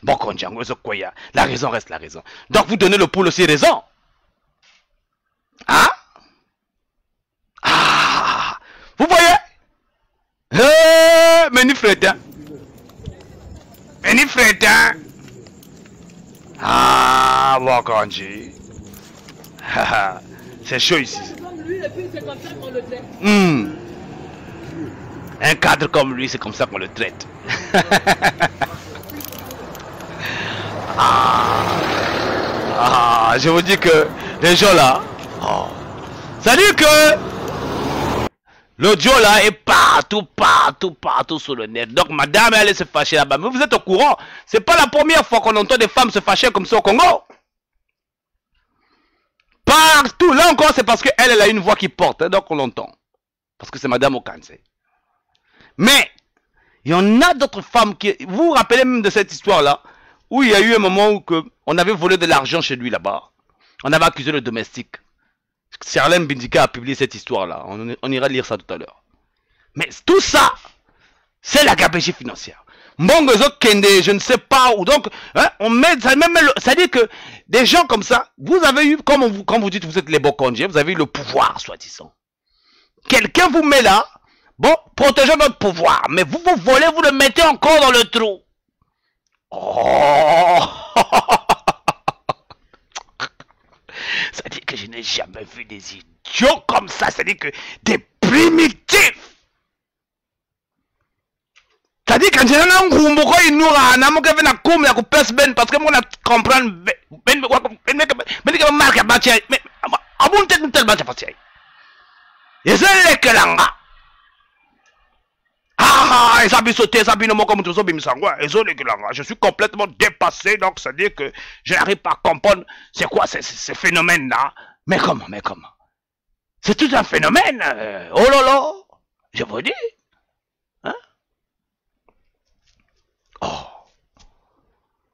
Bon kanji, la raison reste la raison. Donc vous donnez le poule aussi raison. Hein? Ah! Vous voyez? Meni fretin. Ah, bon kanji. C'est chaud ici. Un cadre comme lui, c'est comme ça qu'on le traite. Je vous dis que Les gens là. Oh. Ça dit que l'audio là est partout sur le net. Donc madame elle se fâcher là-bas. Mais vous êtes au courant, c'est pas la première fois qu'on entend des femmes se fâcher comme ça au Congo. Partout. Là encore c'est parce qu'elle a une voix qui porte, hein, donc on l'entend. Parce que c'est madame Okanse. Mais il y en a d'autres femmes qui... Vous vous rappelez même de cette histoire là, où il y a eu un moment où on avait volé de l'argent chez lui là-bas. On avait accusé le domestique. Serlem Bindika a publié cette histoire-là. On ira lire ça tout à l'heure. Mais tout ça, c'est la gabegie financière. Mbongozo Kende, je ne sais pas où. Donc, hein, on met, ça dit que des gens comme ça, vous avez eu, quand vous dites vous êtes les Bokondiens, vous avez eu le pouvoir, soi-disant. Quelqu'un vous met là, bon, protégeons notre pouvoir. Mais vous volez, vous le mettez encore dans le trou. Oh. Ça dit que je n'ai jamais vu des idiots comme ça. Ça dit que des primitifs. Ça dit que quand j'ai un groupe, il nous a un amour qui vient à couper, à couper ben parce que moi on comprend ben marque à bâtir. Mais à bon tête nous tel bâtir facile. Et c'est les que là. Ah, ça a sauté, ça a mis comme tout ça, je suis complètement dépassé, donc ça dit que je n'arrive pas à comprendre c'est quoi ce phénomène-là. Mais comment? C'est tout un phénomène. Oh là là, je vous dis. Hein? Oh.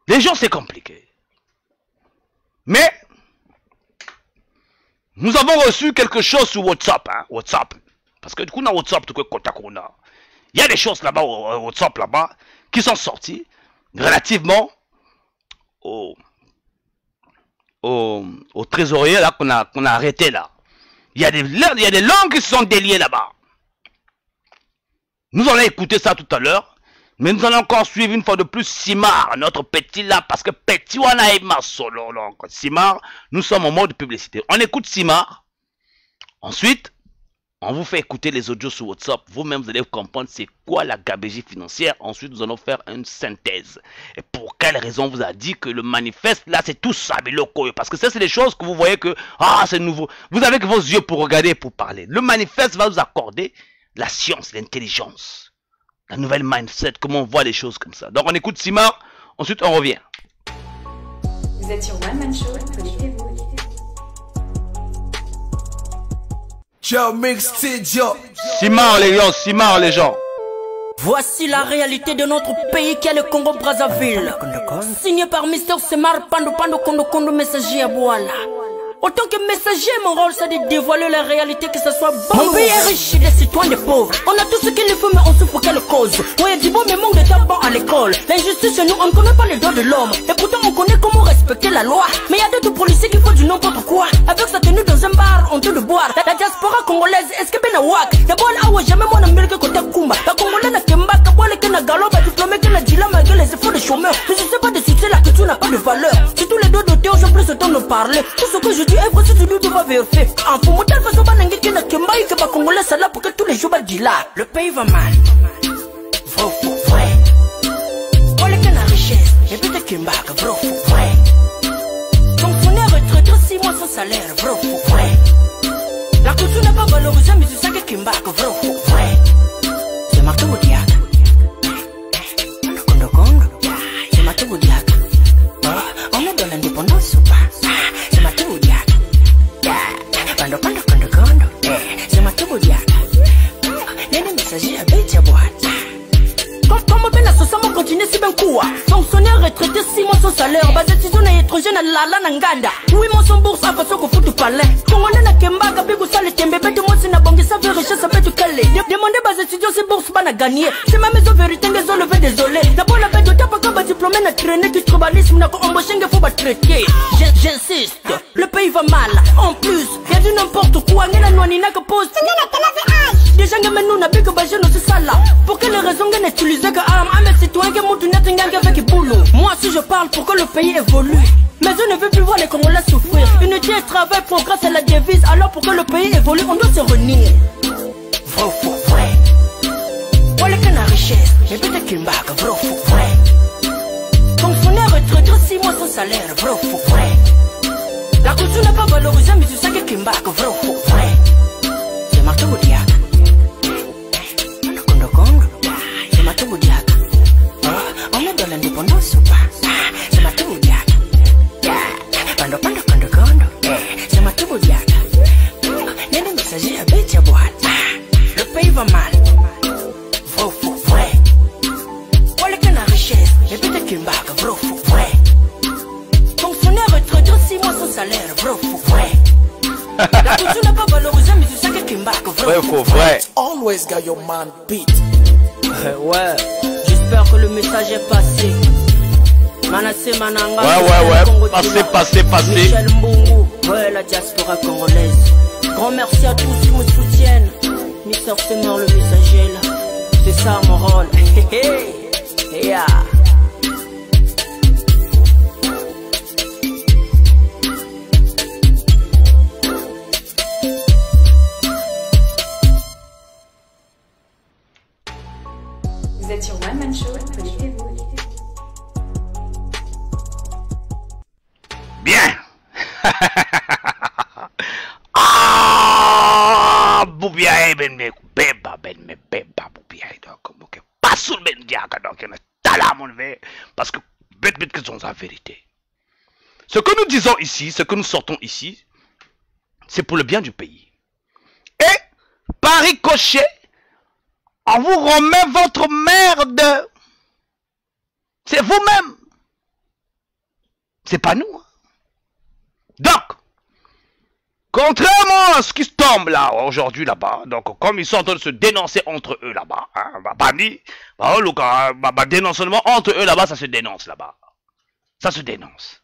Les gens, c'est compliqué. Mais, nous avons reçu quelque chose sur WhatsApp. Hein? WhatsApp. Parce que du coup, on a WhatsApp, tout le il y a des choses là-bas, au WhatsApp là-bas, qui sont sorties relativement au trésorier là qu'on a arrêté là. Il y a des langues qui se sont déliées là-bas. Nous allons écouter ça tout à l'heure, mais nous allons encore suivre une fois de plus Simar, notre petit là, parce que petit wana est ma solo. Simar, nous sommes en mode publicité. On écoute Simar, ensuite, on vous fait écouter les audios sur WhatsApp. Vous-même, vous allez comprendre c'est quoi la gabegie financière. Ensuite, nous allons faire une synthèse. Et pour quelle raison on vous a dit que le manifeste, là, c'est tout ça, parce que ça, c'est des choses que vous voyez que, ah, c'est nouveau. Vous avez que vos yeux pour regarder et pour parler. Le manifeste va vous accorder la science, l'intelligence, la nouvelle mindset, comment on voit les choses comme ça. Donc, on écoute Simar, ensuite, on revient. Vous êtes sur One Man Show, connectez-vous. Simar les gens. Voici la réalité de notre pays qui est le Congo Brazzaville. Signé par Mr. Semar Pando Kondo messager à Boala. Autant que messager, mon rôle c'est de dévoiler la réalité, que ce soit bon. Mon pays est riche des citoyens des pauvres. On a tout ce qu'il faut, mais on souffre quelle cause. On a du bon, mais manque de tabac à l'école. L'injustice chez nous, on ne connaît pas les droits de l'homme. Et pourtant, on connaît comment respecter la loi. Mais il y a d'autres policiers qui font du n'importe quoi. Avec sa tenue dans un bar, on peut le boire. La diaspora congolaise, est-ce que ben a wak? D'abord, là, jamais moi, on a mis que côté Kumba. La congolaise n'a qu'un bac, qu'elle n'a galop, diplômé, qu'elle a dit là, malgré les efforts des chômeurs. Je ne sais pas de citer la culture n'a pas de valeur. Si tous les deux dotés, on plus le temps de parler. Tout ce que je dis est vrai, si tu nous dois vérifier. En faut monter façon banangi qui n'a qu'un bail, que va congolais, ça là pour que tous les jours, dit là. Le pays va mal. Vrai. On les canne à richesse. Et puis de Kimbaka, vrai. Fonctionnaire retraité 6 mois sans salaire, vrai. La culture n'a pas valorisé, mais c'est ça que Kimbaka, vrai. C'est Marteau Diak. C'est Marteau Diak. On est dans l'indépendance ou pas? C'est Marteau Diak. C'est Marteau Diak. Les messagers avec ta boîte. Comme ben la société continue si ben quoi? Fonctionnaire retraité 6 mois sans salaire. Bas décision na étranger na lala na nganda. Oui mon son bourse à façon qu'on fout du palais. Congolais na kemba kabigu sale tembe bête moi si na bongi ça veut richesse ça peut tout caler. Demandez bas étudiants si bourse pas na gagné. C'est ma maison vérité les ont levé désolé. D'abord la bête de tape quand diplômé na traîner du tribalisme na ko embaucher qu'il faut pas traiter. J'insiste, le pays va mal. En plus, y'a du n'importe quoi. N'a noani na que pose. Déjà que nous n'a plus que bager nos c'est ça là. Pour quelle raison qu'on utilise que arme à mes citoyens que mon tunnel avec boulot. Moi si je parle pour que le pays évolue. Mais je ne veux plus voir les Congolais souffrir. Unité, travail, progrès c'est la devise. Alors pour que le pays évolue, on doit se réunir. Vrai. Pour les cannes à richesse, mais peut-être qu'il marque, vrai. Fonctionnaire retraité 6 mois sans salaire, vrai. La culture n'a pas valorisé. kimbaka vrai ou faux, vrai. C'est ma tout diak. Kondo kondo, c'est ma tout diak. On est dans l'indépendance ou pas? C'est ma tout diak. Pando pando kondo kondo, c'est ma tout diak. Y'a des messagers à bête à boire. Le pays va mal. Vrai ou faux, vrai. Pour les canards richesses, les bêtes kimbaka vrai ou faux, vrai. Fonctionnaire retraité 6 mois sans salaire, vrai ou faux, vrai. La culture n'a pas valorisé, mais tu sais que kimbaka vrai ou faux, vrai. Always got your man beat. Ouais, j'espère que le message est passé. Manassé Mananga. Ouais, passé. Michel Mbungu, ouais, la diaspora congolaise. Grand merci à tous qui me soutiennent. Mister Semar le messager là. C'est ça mon rôle. Yeah. Vous êtes sur One Man Show, connectez-vous. Bien. Ah, Boubiaï ben me beba Boubiaï donc pas sur ben diaka donc on est tala mon ve parce que bête que sont la vérité. Ce que nous disons ici, ce que nous sortons ici, c'est pour le bien du pays. Et par ricochet, on vous remet votre merde. C'est vous-même. C'est pas nous. Donc, contrairement à ce qui se tombe là aujourd'hui là-bas, donc comme ils sont en train de se dénoncer entre eux là-bas, dénoncement entre eux là-bas, ça se dénonce là-bas. Ça se dénonce.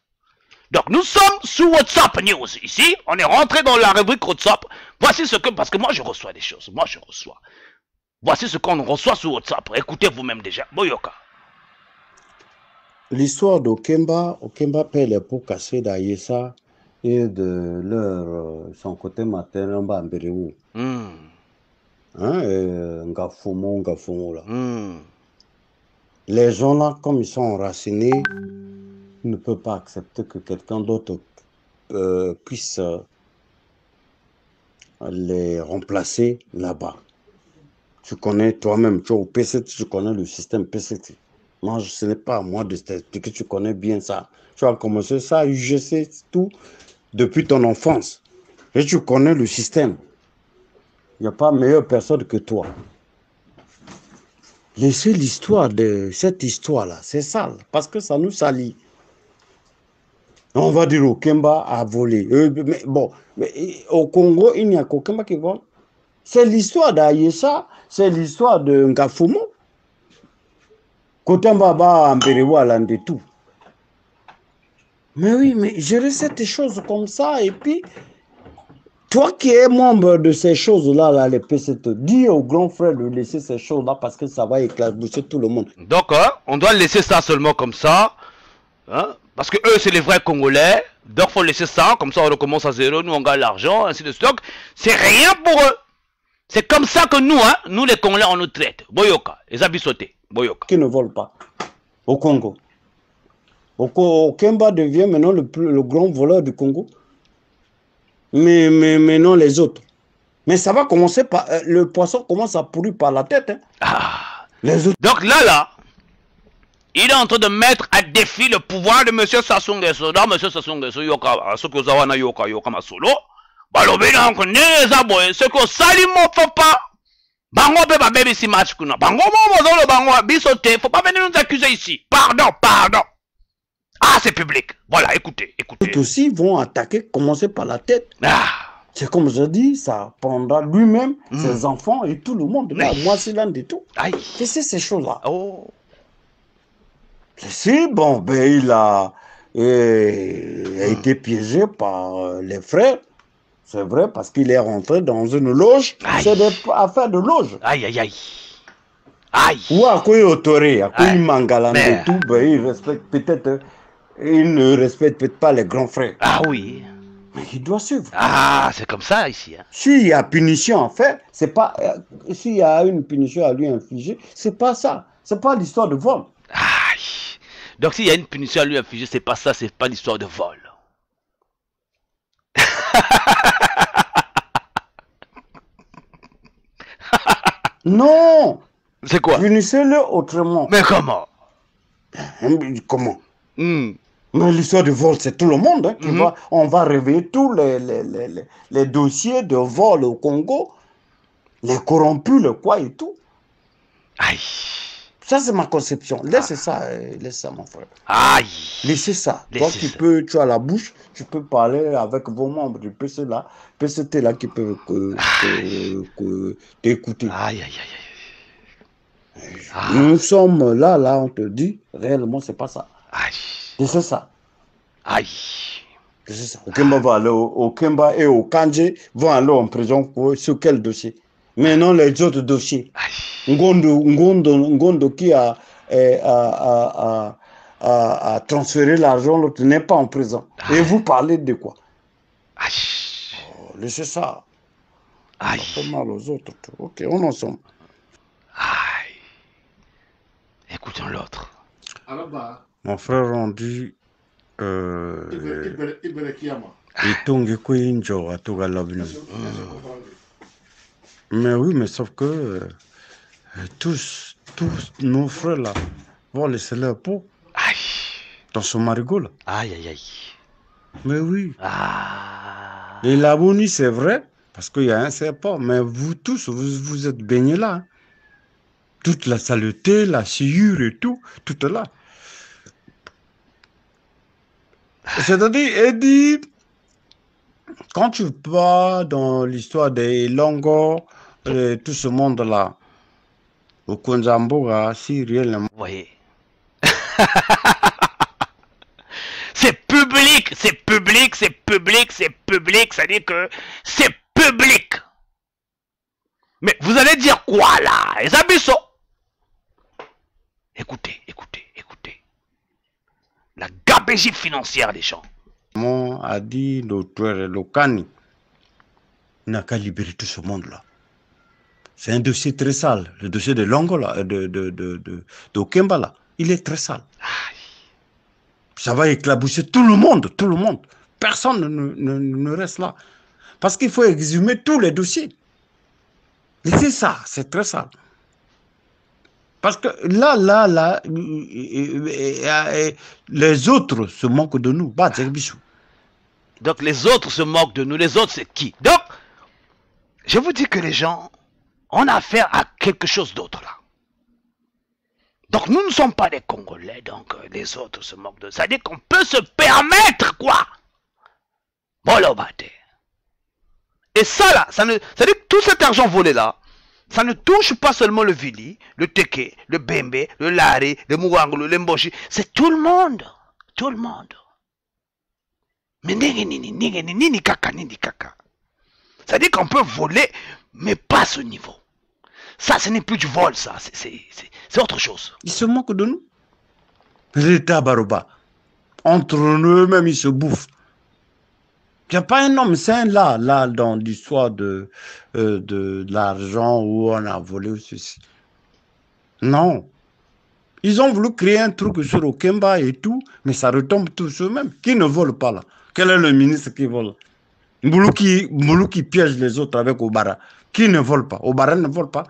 Donc nous sommes sur WhatsApp News ici, on est rentré dans la rubrique WhatsApp. Voici ce que, parce que moi je reçois des choses, Voici ce qu'on reçoit sur WhatsApp. Écoutez vous-même déjà. Boyoka. L'histoire d'Okemba, Okemba paie les pots cassés d'Ayesa et de leur son côté maternel Mbambereou. Ngafumo là. Les gens là, comme ils sont enracinés, ne peuvent pas accepter que quelqu'un d'autre puisse les remplacer là-bas. Tu connais toi-même, tu es au PCT, tu connais le système PCT. Moi, ce n'est pas à moi de t'expliquer, tu connais bien ça. Tu as commencé ça, UGC, tout, depuis ton enfance. Et tu connais le système. Il n'y a pas meilleure personne que toi. Laissez l'histoire de cette histoire-là, c'est sale, parce que ça nous salit. On va dire Okemba a volé. Mais bon, au Congo, il n'y a qu'Okemba qui vole. C'est l'histoire d'Ayesa, c'est l'histoire de Ngafumo. Kotamba Amberewa Lande tout. Mais oui, mais gérer cette choses comme ça, et puis, toi qui es membre de ces choses-là, là, les PCT, dis au grand frère de laisser ces choses-là parce que ça va éclabousser tout le monde. Donc, on doit laisser ça seulement comme ça, hein, parce que eux, c'est les vrais Congolais, donc il faut laisser ça, comme ça on recommence à zéro, nous on gagne l'argent, ainsi de suite. C'est rien pour eux. C'est comme ça que nous, hein, nous les Congolais, on nous traite. Boyoka, les habits sautés. Boyoka. Qui ne volent pas au Congo. Okemba devient maintenant le grand voleur du Congo. Mais non les autres. Mais ça va commencer par... le poisson commence à pourrir par la tête. Hein. Ah. Les autres. Donc là, il est en train de mettre à défi le pouvoir de M. Sassou Nguesso. Donc M. Sassou Nguesso, ce que vous avez yoka masolo. Balobi donc les aboyés, ce que salimo faut pas. Bango pe ba baby si match kuna. Bango mo bango bisoté, faut pas venir nous accuser ici. Pardon. Ah, c'est public. Voilà, écoutez. Eux aussi vont attaquer, commencer par la tête. C'est comme je dis, ça prendra lui-même, ses enfants et tout le monde. Là, moi, c'est l'un de tout. Qu'est-ce que c'est ces choses-là? Si, bon, ben, il a été piégé par les frères. C'est vrai, parce qu'il est rentré dans une loge. C'est des affaires de loge. Aïe. Ou à quoi autoré, à quoi il mangalande et tout, ben, il respecte peut-être... Il ne respecte peut-être pas les grands frères. Ah oui. Mais il doit suivre. Ah, c'est comme ça ici. Hein. S'il y a punition à faire, c'est pas... S'il y a une punition à lui infliger, c'est pas ça. C'est pas l'histoire de vol. Aïe. Donc s'il y a une punition à lui infliger, c'est pas ça, c'est pas l'histoire de vol. Non. C'est quoi? Finissez-le autrement. Mais comment? Comment? Mais l'histoire de vol, c'est tout le monde. Hein, on va réveiller tous les dossiers de vol au Congo. Les corrompus, le quoi et tout. Aïe. Ça, c'est ma conception. Laissez ça, mon frère. Aïe. Laissez ça. Toi, tu as la bouche, tu peux parler avec vos membres du PCT là qui peuvent t'écouter. Aïe, aïe, aïe, aïe. Nous sommes là, on te dit, réellement, c'est pas ça. Aïe. C'est ça. Aïe. C'est ça. Okemba va aller Okemba et Okanje vont aller en prison sur quel dossier? Mais non, les autres dossiers. Ngondo qui a transféré l'argent, l'autre n'est pas en prison. Et vous parlez de quoi? Laissez ça. Aïe. On fait mal aux autres. Ok, on en sommes. Aïe. Écoutons l'autre. Mon frère, on dit... Mais oui, mais sauf que tous nos frères là vont laisser leur peau dans ce marigot là. Aïe, aïe, aïe. Mais oui. Et la bonnie, c'est vrai, parce qu'il y a un serpent, mais vous tous, vous êtes baignés là. Hein. Toute la saleté, la sciure et tout est là. C'est-à-dire, Eddie, quand tu vas dans l'histoire des Longo, tout ce monde-là, au Konzamboga, si réellement... Vous voyez. C'est public, c'est public, c'est public, c'est public, ça dit que c'est public. Mais vous allez dire quoi là? Les abyssos. Écoutez, écoutez, écoutez. La gabegie financière des gens. Mon a dit l'auteur Lokani n'a qu'à libérer tout ce monde-là. C'est un dossier très sale. Le dossier de Longola, de Okemba là, il est très sale. Ça va éclabousser tout le monde, tout le monde. Personne ne reste là. Parce qu'il faut exhumer tous les dossiers. Et c'est ça, c'est très sale. Parce que là, les autres se moquent de nous. Donc les autres se moquent de nous. Les autres, c'est qui? Donc, je vous dis que les gens, on a affaire à quelque chose d'autre là. Donc nous ne sommes pas des Congolais, donc les autres se moquent de nous. Ça veut dire qu'on peut se permettre quoi? Bolobate. Et ça là, ça veut dire que tout cet argent volé là, ça ne touche pas seulement le Vili, le Teke, le Bembe, le Lari, le Mouangolo, le Mboshi. C'est tout le monde. Tout le monde. Mais ni kaka. Ça veut dire qu'on peut voler, mais pas à ce niveau. Ça, ce n'est plus du vol, ça. C'est autre chose. Ils se moquent de nous. L'État Baroba. Entre eux-mêmes, ils se bouffent. Il n'y a pas un homme sain là dans l'histoire de l'argent où on a volé ou ceci. Non. Ils ont voulu créer un truc sur Okemba et tout, mais ça retombe tous eux-mêmes. Qui ne vole pas là? Quel est le ministre qui vole? Mboulou qui piège les autres avec Obara. Qui ne vole pas? Obara ne vole pas.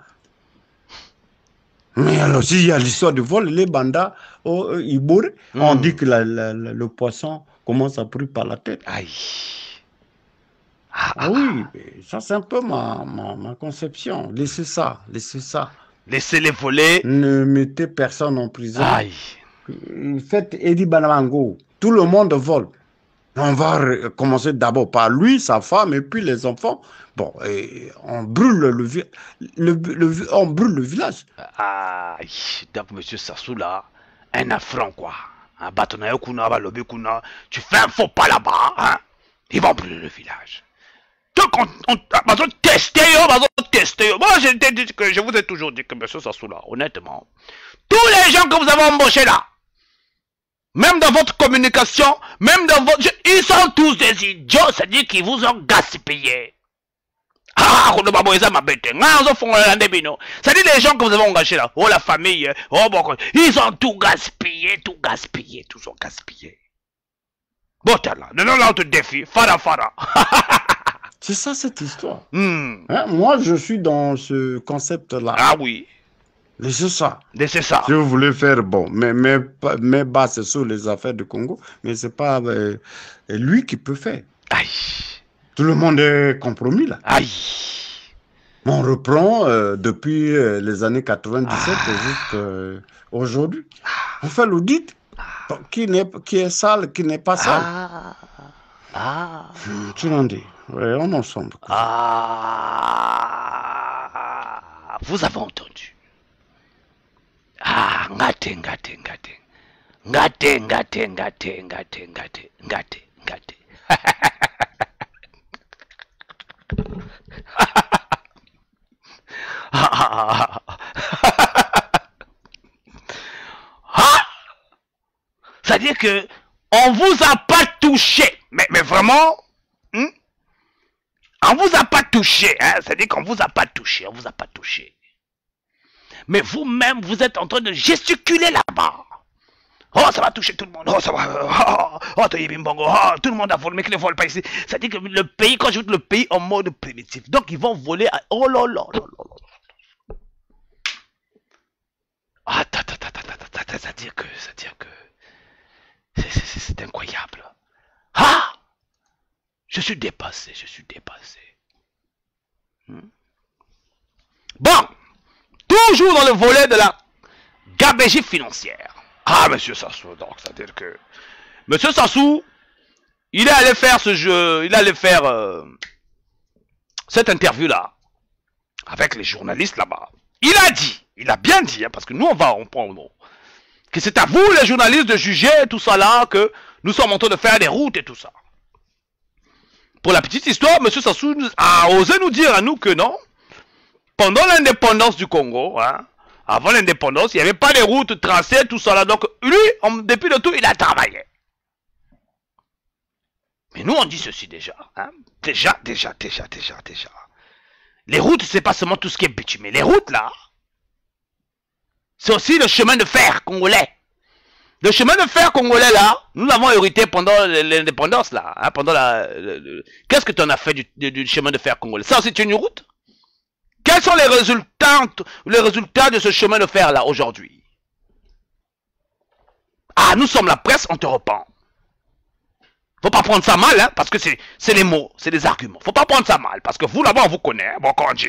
Mais alors, s'il y a l'histoire de vol, les bandas au Ibore, on dit que le poisson commence à brûler par la tête. Aïe. Oui, ça c'est un peu ma conception. Laissez ça. Laissez-les voler. Ne mettez personne en prison. Aïe. Faites Eddie Banamango. Tout le monde vole. On va commencer d'abord par lui, sa femme et puis les enfants. Bon, et on brûle on brûle le village. Aïe, donc monsieur Sassou là, un affront quoi. Un bâtonnaire kuna, tu fais un faux pas là-bas, hein. Ils vont brûler le village. Donc on va tester. Moi je vous ai toujours dit que monsieur Sassou là, honnêtement, tous les gens que vous avez embauchés là, même dans votre communication, même dans votre... Ils sont tous des idiots, c'est-à-dire qu'ils vous ont gaspillé. C'est-à-dire les gens que vous avez engagés là, oh la famille, oh bon, ils ont tout gaspillé, tous ont gaspillé. Bon, t'as là, non, on te défie, fara. C'est ça cette histoire. Hmm. Hein, moi, je suis dans ce concept-là. Ah oui. Laissez ça. Laissez ça. Si vous voulez faire, bon, mais bas, c'est sur les affaires du Congo, mais c'est pas lui qui peut faire. Aïe. Tout le monde est compromis, là. Aïe. On reprend depuis les années 97 jusqu'à aujourd'hui. On fait l'audit. Qui est sale, qui n'est pas sale. Tu l'en dis. Ouais, on en sommes. Vous avez entendu. Ngate. C'est-à-dire que on vous a pas touché, mais vraiment, on vous a pas touché, hein? C'est-à-dire qu'on vous a pas touché, on vous a pas touché. Mais vous-même, vous êtes en train de gesticuler là-bas. Oh, ça va toucher tout le monde. Oh, ça va. Oh, tout le monde a volé, mais qui ne vole pas ici. C'est-à-dire que le pays, quand je dis le pays en mode primitif, donc ils vont voler. Oh là là là là. C'est-à-dire que c'est incroyable. Je suis dépassé. Bon, toujours dans le volet de la gabegie financière. Monsieur Sassou, donc c'est-à-dire que Monsieur Sassou, il est allé faire ce jeu, il allait faire cette interview-là avec les journalistes là-bas. Il a bien dit, hein, parce que nous on prend le mot, que c'est à vous les journalistes de juger tout ça là, que nous sommes en train de faire des routes et tout ça. Pour la petite histoire, Monsieur Sassou a osé nous dire à nous que non, pendant l'indépendance du Congo, hein, avant l'indépendance, il n'y avait pas de routes tracées, tout ça là. Donc lui, depuis le tout, il a travaillé. Mais nous, on dit ceci déjà. Hein? Déjà. Les routes, c'est pas seulement tout ce qui est bitumé. Les routes là, c'est aussi le chemin de fer congolais. Le chemin de fer congolais là, nous l'avons hérité pendant l'indépendance là. Hein, pendant Qu'est-ce que tu en as fait du chemin de fer congolais? Ça aussi, c'est une route? Quels sont les résultats de ce chemin de fer là aujourd'hui? Nous sommes la presse, on te reprend. Faut pas prendre ça mal, hein, parce que c'est les mots, c'est les arguments. Faut pas prendre ça mal, parce que vous là-bas on vous connaît. Bon, quand on dit,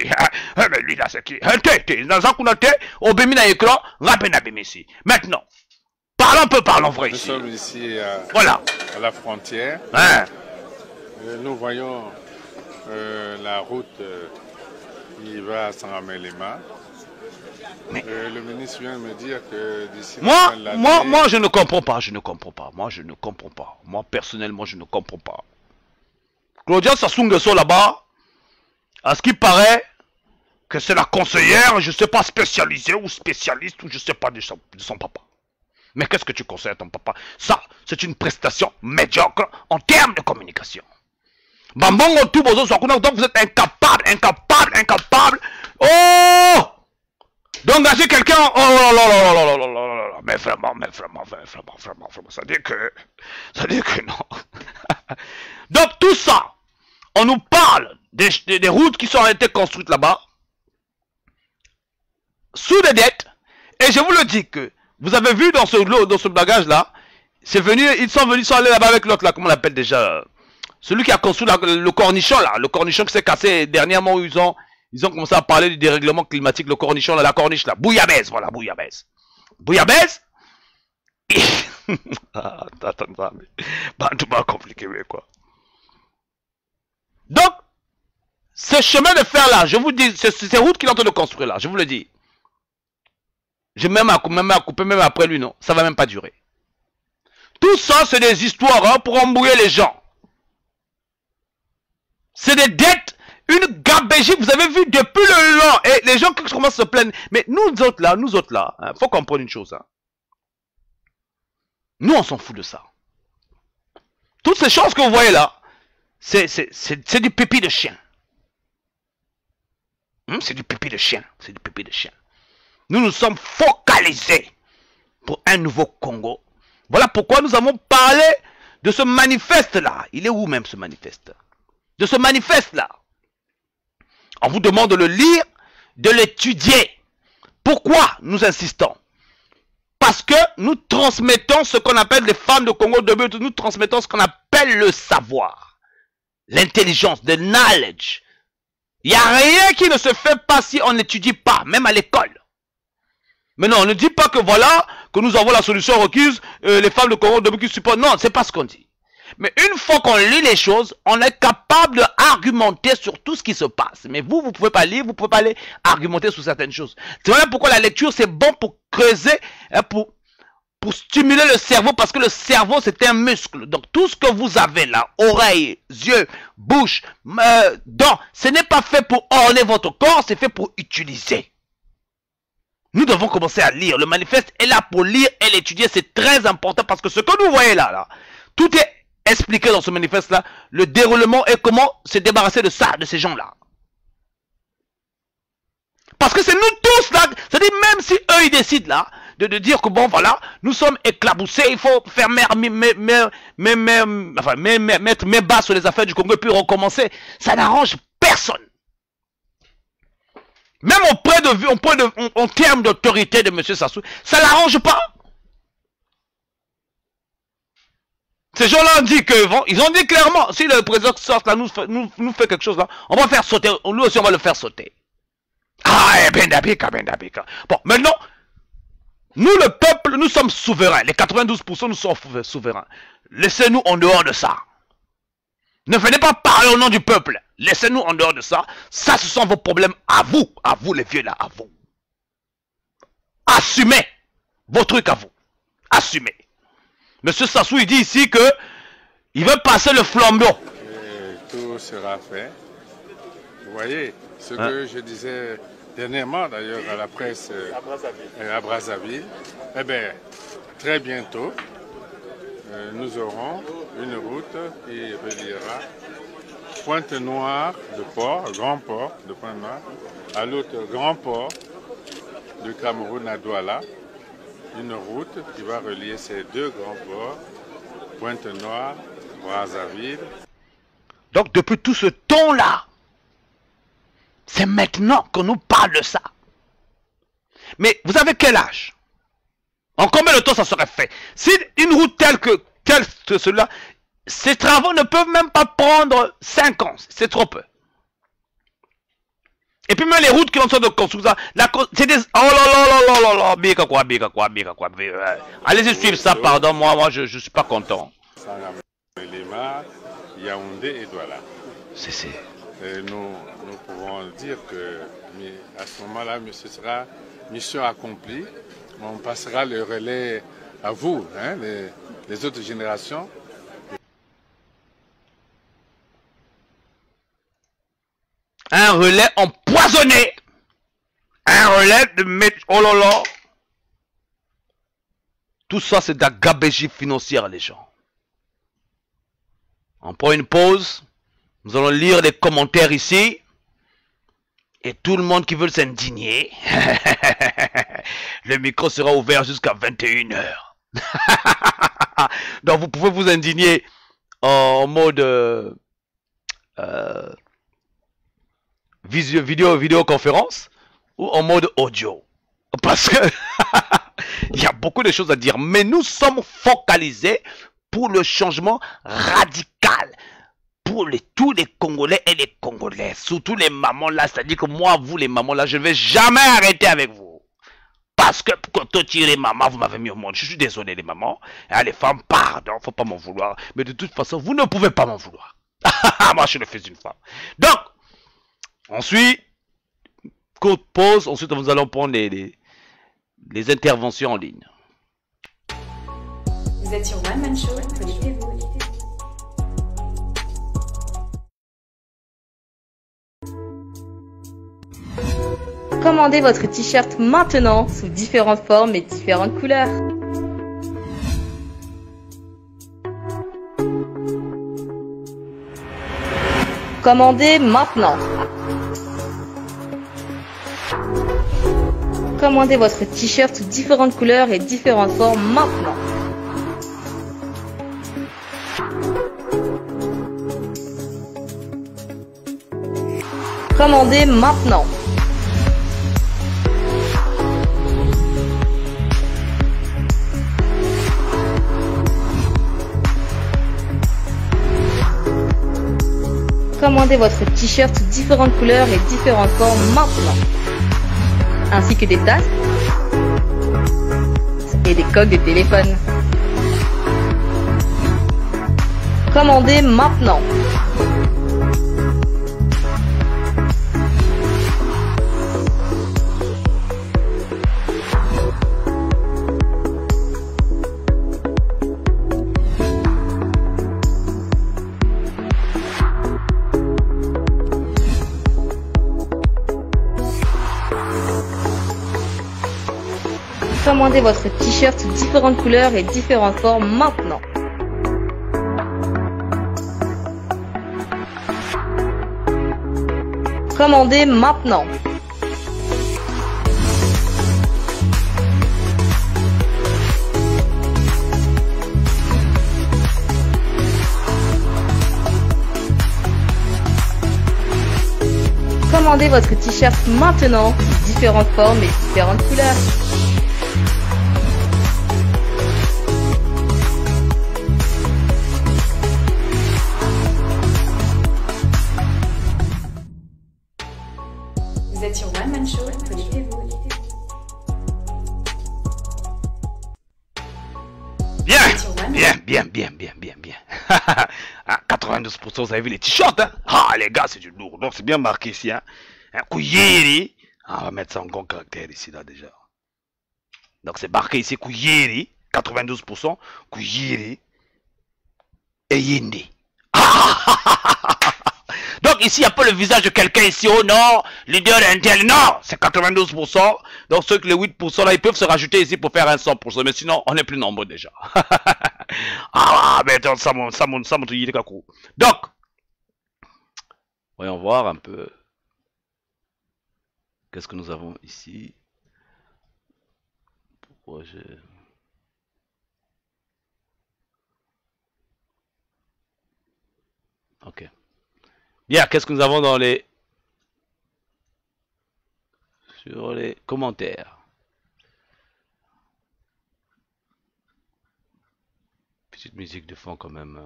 mais lui là c'est qui? Dans un coup de thé, au bémi na écran, rapena bémissi. Maintenant, parlons vrai ici. Nous sommes ici à la frontière. Hein? Nous voyons la route qui va à Sangamélema. Le ministre vient me dire que d'ici moi je ne comprends pas, moi personnellement je ne comprends pas. Claudia Sassou Nguesso là-bas, à ce qui paraît que c'est la conseillère, je sais pas, spécialisée ou spécialiste ou je sais pas de son papa. Mais qu'est-ce que tu conseilles à ton papa? Ça, c'est une prestation médiocre en termes de communication. Bambongo tout bozo donc vous êtes incapable. Oh! D'engager quelqu'un, oh là, mais vraiment, ça dit que non. Donc tout ça, on nous parle des routes qui ont été construites là-bas, sous des dettes, et je vous le dis que, vous avez vu dans ce bagage là, ils sont allés là-bas avec l'autre là, comment on l'appelle déjà, celui qui a construit le cornichon là, le cornichon qui s'est cassé dernièrement où ils ont commencé à parler du dérèglement climatique, le cornichon là, la corniche là, Bouillabaisse, voilà, Bouillabaisse. Attends, mais tout va compliqué, mais quoi. Donc, ce chemin de fer là, je vous dis, ces routes qu'il est en train de construire là, je vous le dis. J'ai même à couper, même après lui, non, ça va même pas durer. Tout ça, c'est des histoires hein, pour embrouiller les gens. C'est des dettes. Une gabégie, vous avez vu depuis le long, et les gens qui commencent à se plaindre, mais nous autres là, hein, faut comprendre une chose, hein. Nous on s'en fout de ça. Toutes ces choses que vous voyez là, c'est du pipi de chien. C'est du pipi de chien, Nous nous sommes focalisés pour un nouveau Congo. Voilà pourquoi nous avons parlé de ce manifeste là. Il est où même ce manifeste? de ce manifeste-là. On vous demande de le lire, de l'étudier. Pourquoi nous insistons? Parce que nous transmettons ce qu'on appelle les femmes de Congo de but, nous transmettons ce qu'on appelle le savoir, l'intelligence, the knowledge. Il n'y a rien qui ne se fait pas si on n'étudie pas, même à l'école. Mais non, on ne dit pas que voilà, que nous avons la solution requise, les femmes de Congo de but qui supportent. Non, c'est pas ce qu'on dit. Mais une fois qu'on lit les choses, on est capable d'argumenter sur tout ce qui se passe. Mais vous ne pouvez pas lire, vous ne pouvez pas aller argumenter sur certaines choses. C'est voilà pourquoi la lecture, c'est bon pour creuser, hein, pour stimuler le cerveau, parce que le cerveau, c'est un muscle. Donc, tout ce que vous avez là, oreilles, yeux, bouche, dents, ce n'est pas fait pour orner votre corps, c'est fait pour utiliser. Nous devons commencer à lire. Le manifeste est là pour lire et l'étudier. C'est très important parce que ce que nous voyons là, tout est expliqué dans ce manifeste-là, le déroulement et comment se débarrasser de ça, de ces gens-là. Parce que c'est nous tous là, c'est-à-dire même si eux ils décident là, de dire que bon voilà, nous sommes éclaboussés, il faut faire mettre mes bas sur les affaires du Congo et puis recommencer, ça n'arrange personne. Même en termes d'autorité de M. Sassou, ça n'arrange pas. Ces gens-là ont dit que, ils ont dit clairement, si le président sort là, nous fait quelque chose là, on va faire sauter, nous aussi on va le faire sauter. Ah, bendabika. Bon, maintenant, nous le peuple, nous sommes souverains. Les 92% nous sommes souverains. Laissez-nous en dehors de ça. Ne venez pas parler au nom du peuple. Laissez-nous en dehors de ça. Ça, ce sont vos problèmes à vous les vieux là, à vous. Assumez vos trucs à vous. Assumez. Monsieur Sassou, il dit ici que il veut passer le flambeau. Et tout sera fait. Vous voyez, ce que je disais dernièrement d'ailleurs à la presse à Brazzaville, eh bien, très bientôt, nous aurons une route qui reliera Pointe-Noire de Port, Grand Port de Pointe-Noire, à l'autre Grand Port du Cameroun à Douala. Une route qui va relier ces deux grands ports, Pointe-Noire, Brazzaville. Donc depuis tout ce temps-là, c'est maintenant qu'on nous parle de ça. Mais vous avez quel âge? En combien de temps ça serait fait? Si une route telle que cela, ces travaux ne peuvent même pas prendre 5 ans, c'est trop peu. Et puis même les routes qui sont en train de construire, c'est des... Oh là, bika quoi. Allez-y suivre ça, pardon, moi je suis pas content. Lima, Yaoundé et Douala. C'est... Nous pouvons dire que à ce moment-là, ce sera mission accomplie. On passera le relais à vous, hein, les autres générations. Un relais empoisonné. Un relais de mettre... Oh là là. Tout ça, c'est de la gabegie financière, les gens. On prend une pause. Nous allons lire les commentaires ici. Et tout le monde qui veut s'indigner. Le micro sera ouvert jusqu'à 21 h. Donc, vous pouvez vous indigner en mode... vidéoconférence ou en mode audio. Parce que il y a beaucoup de choses à dire. Mais nous sommes focalisés pour le changement radical. Pour tous les Congolais et les Congolaises. Surtout les mamans là. C'est-à-dire que moi, vous les mamans là, je ne vais jamais arrêter avec vous. Parce que quand on tire les mamans, vous m'avez mis au monde. Je suis désolé les mamans. Et les femmes, pardon, faut pas m'en vouloir. Mais de toute façon, vous ne pouvez pas m'en vouloir. Moi, je suis le fils d'une femme. Donc, ensuite, courte pause, ensuite nous allons prendre les interventions en ligne. Vous êtes sur One Man Show, connectez-vous. Commandez votre t-shirt maintenant sous différentes formes et différentes couleurs. Commandez maintenant. Commandez votre t-shirt sous différentes couleurs et différentes formes maintenant. Commandez maintenant. Commandez votre t-shirt sous différentes couleurs et différentes formes maintenant. Ainsi que des tasses et des coques de téléphone. Commandez maintenant. Commandez votre t-shirt sous différentes couleurs et différentes formes maintenant. Commandez maintenant. Commandez votre t-shirt maintenant sous différentes formes et différentes couleurs. Vous êtes sur One Man Show, connectez-vous. Bien. À 92%, vous avez vu les t-shirts, hein? Ah, les gars, c'est du lourd. Donc, c'est bien marqué ici, hein? Un Kouyeri. Ah, on va mettre ça en grand caractère ici, là, déjà. Donc, c'est marqué ici, Kouyeri. 92%. Kouyeri. Et Yende. Donc ici, il n'y a pas le visage de quelqu'un ici, oh non, leader intel, non, c'est 92%. Donc ceux que les 8% là, ils peuvent se rajouter ici pour faire un 100%, mais sinon, on est plus nombreux déjà. Ah, mais attends, ça monte, les cacou. Donc, voyons voir un peu. Qu'est-ce que nous avons ici? Pourquoi j'ai... Ok. Bien, qu'est-ce que nous avons dans les... sur les commentaires? Petite musique de fond quand même,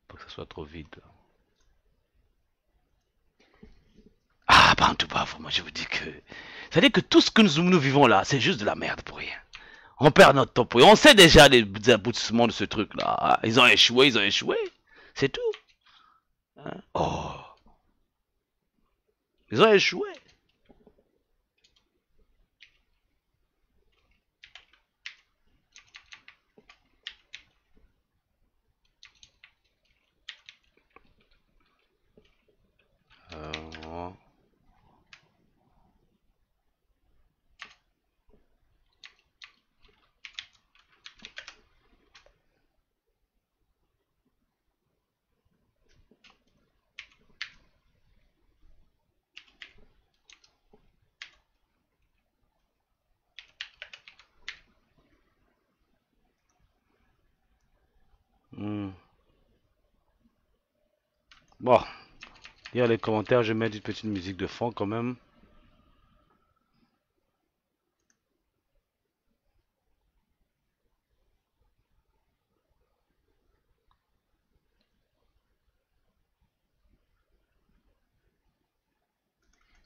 pour que ça soit trop vide. Ah, bah en tout cas, moi je vous dis que... C'est-à-dire que tout ce que nous vivons là, c'est juste de la merde pour rien. On perd notre temps pour rien. On sait déjà les aboutissements de ce truc-là. Ils ont échoué. C'est tout. Hein? Oh. Ils ont échoué. Bon, lire les commentaires, je mets une petite musique de fond quand même.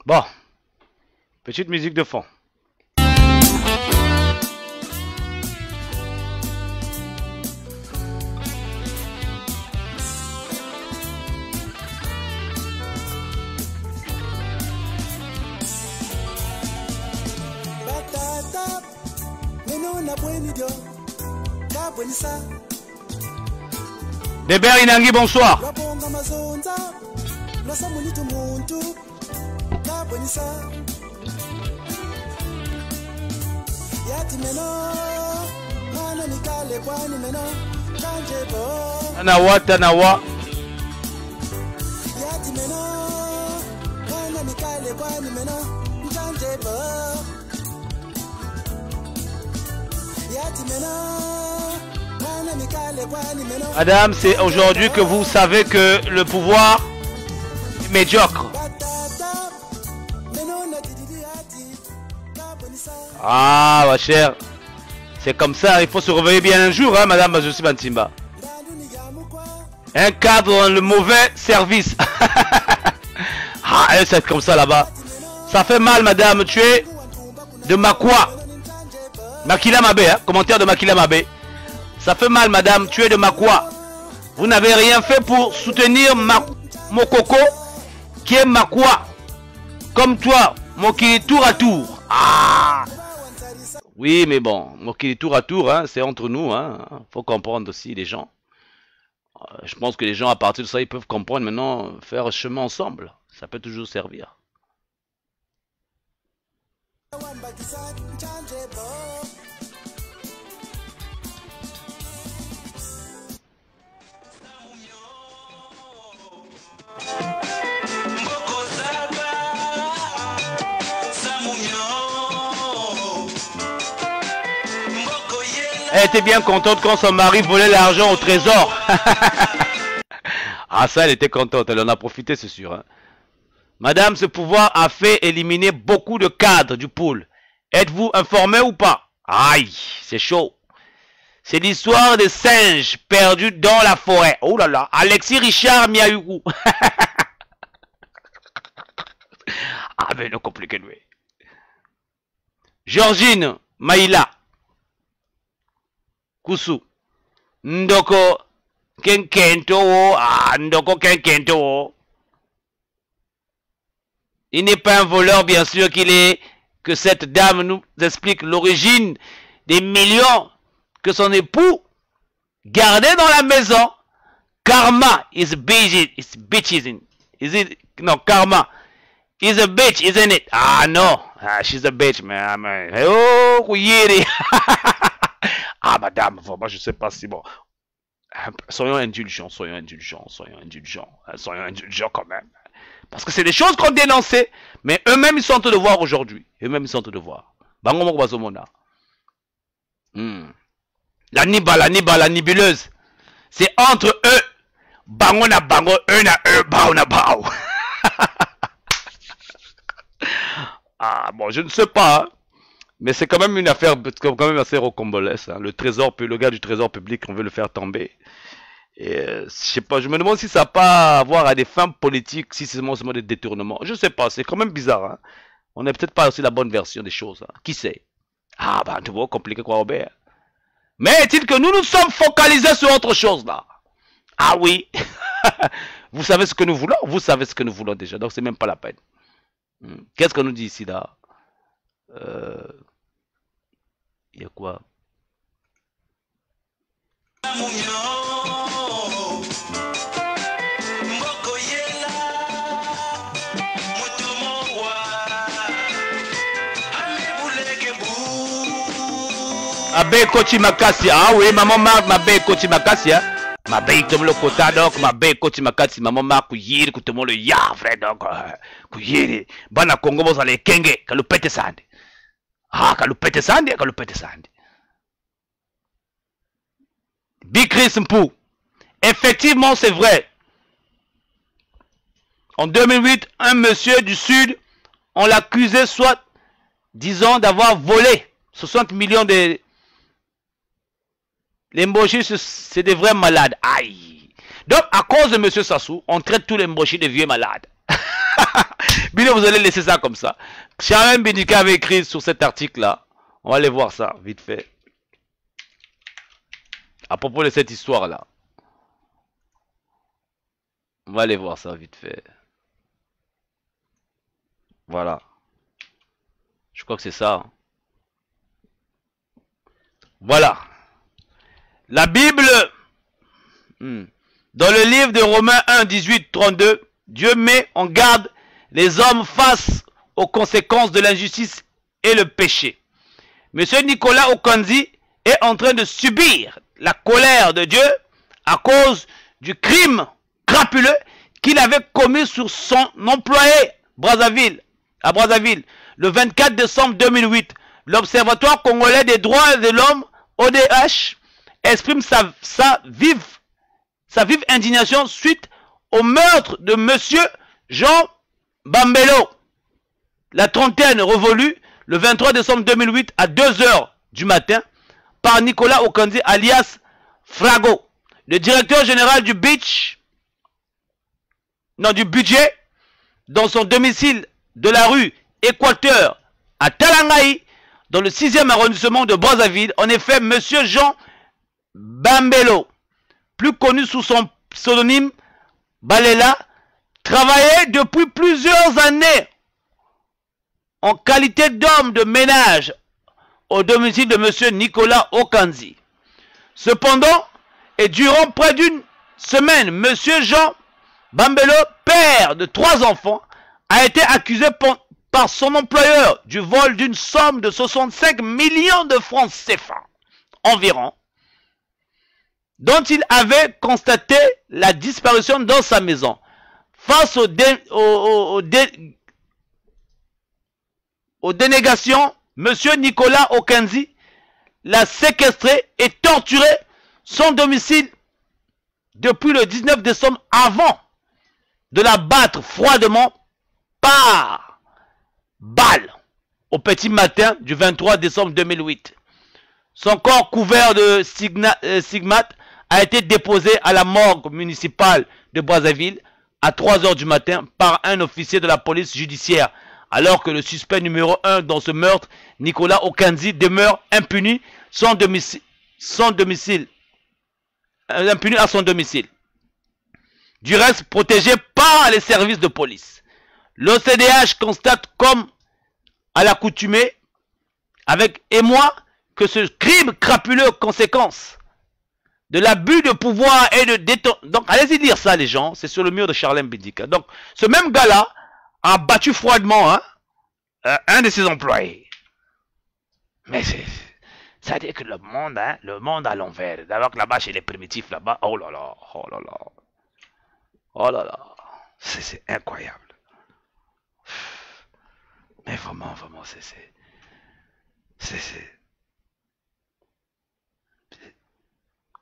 Bon, petite musique de fond. Débert Inangi, bonsoir. Tanawa. Madame, c'est aujourd'hui que vous savez que le pouvoir est médiocre. Ah, ma chère. C'est comme ça, il faut se réveiller bien un jour, hein, madame Josie Bantimba. Un cadre dans le mauvais service. Ah, c'est comme ça là-bas. Ça fait mal, madame, tu es de Makwa. Makila Mabé, hein, commentaire de Makila Mabé. Ça fait mal, madame, tu es de Makwa. Vous n'avez rien fait pour soutenir Mokoko, qui est Makwa. Comme toi, Mokili tour à tour. Ah! Oui, mais bon, Mokili tour à tour, hein, c'est entre nous, hein. Faut comprendre aussi les gens. Je pense que les gens, à partir de ça, ils peuvent comprendre maintenant, faire chemin ensemble. Ça peut toujours servir. Elle était bien contente quand son mari volait l'argent au trésor. Ah ça, elle était contente, elle en a profité, c'est sûr. Hein. Madame, ce pouvoir a fait éliminer beaucoup de cadres du pôle. Êtes-vous informé ou pas? Aïe, c'est chaud. C'est l'histoire des singes perdus dans la forêt. Oh là là, Alexis Richard Miaougou. Ah mais non, compliqué lui. Georgine Maïla. Kusu. Ndoko Kenkento. Ah, Ndoko Kenkento. Il n'est pas un voleur, bien sûr qu'il est. Que cette dame nous explique l'origine des millions que son époux gardait dans la maison. Karma is bitch, isn't it? No, karma is a bitch, isn't it? Ah no, she's a bitch, man. Oh, oui. Ah madame, moi je sais pas si bon. Soyons indulgents quand même. Parce que c'est des choses qu'on dénonçait, mais eux-mêmes ils sont en train de voir aujourd'hui. Bango bazomona. La nibuleuse. C'est entre eux. Bango na bango, eux na eux, bao na bao. Ah bon, je ne sais pas. Hein. Mais c'est quand même une affaire quand même assez rocambolesque. Hein. Le gars du trésor public, on veut le faire tomber. Et je sais pas, je me demande si ça n'a pas à voir à des fins politiques, si c'est seulement des détournements. Je sais pas, c'est quand même bizarre. Hein. On n'est peut-être pas aussi la bonne version des choses. Hein. Qui sait? Ah bah tu vois, compliqué quoi, Robert. Mais est-il que nous sommes focalisés sur autre chose là? Ah oui. Vous savez ce que nous voulons? Vous savez ce que nous voulons déjà, donc c'est même pas la peine. Qu'est-ce qu'on nous dit ici là? Il y a quoi? Abe Kochi Makasi, ah oui, maman Marc, ma belle Kochi Makasi, hein. Ma belle tout le côté donc, ma belle Kochi Makasi, maman Marc, kuyiri, tout le ya, frère donc, kuyiri, bana Congo, vous allez kenge, kalupete sande. Ah, kalupete sande. Bikris Mpou, effectivement c'est vrai. En 2008, un monsieur du Sud, on l'accusait soit, disons, d'avoir volé 60 millions de... Les Mboshi, c'est des vrais malades. Aïe. Donc, à cause de M. Sassou, on traite tous les Mboshi de vieux malades. Bien, vous allez laisser ça comme ça. Charles Bindika avait écrit sur cet article-là. On va aller voir ça, vite fait. À propos de cette histoire-là. On va aller voir ça, vite fait. Voilà. Je crois que c'est ça. Voilà. La Bible, dans le livre de Romains 1, 18, 32, Dieu met en garde les hommes face aux conséquences de l'injustice et le péché. Monsieur Nicolas Okanzi est en train de subir la colère de Dieu à cause du crime crapuleux qu'il avait commis sur son employé à Brazzaville, le 24 décembre 2008. L'Observatoire congolais des droits de l'homme, ODH, exprime sa vive indignation suite au meurtre de monsieur Jean Bambelo. La trentaine révolue le 23 décembre 2008 à 2 h du matin par Nicolas Okanzi alias Frago, le directeur général du budget dans son domicile de la rue Équateur à Talangaï, dans le 6e arrondissement de Brazzaville. En effet, M. Jean Bambelo, plus connu sous son pseudonyme Balela, travaillait depuis plusieurs années en qualité d'homme de ménage au domicile de M. Nicolas Okanzi. Cependant, et durant près d'une semaine, M. Jean Bambelo, père de 3 enfants, a été accusé par son employeur du vol d'une somme de 65 millions de francs CFA environ, dont il avait constaté la disparition dans sa maison. Face aux dénégations, M. Nicolas Okanzi l'a séquestré et torturé son domicile depuis le 19 décembre avant de la battre froidement par balle au petit matin du 23 décembre 2008. Son corps couvert de stigmates a été déposé à la morgue municipale de Brazzaville à 3 h du matin par un officier de la police judiciaire, alors que le suspect numéro 1 dans ce meurtre, Nicolas Okanzi, demeure impuni impuni à son domicile. Du reste, protégé par les services de police. L'OCDH constate comme à l'accoutumée avec émoi que ce crime crapuleux conséquence de l'abus de pouvoir et de détention. Donc allez-y lire ça les gens, c'est sur le mur de Charlène Bidika. Donc ce même gars-là a battu froidement un de ses employés. Mais ça veut dire que le monde à l'envers. D'abord que là-bas chez les primitifs là-bas, oh là là, oh là là. Oh là là, c'est incroyable. Mais vraiment, c'est...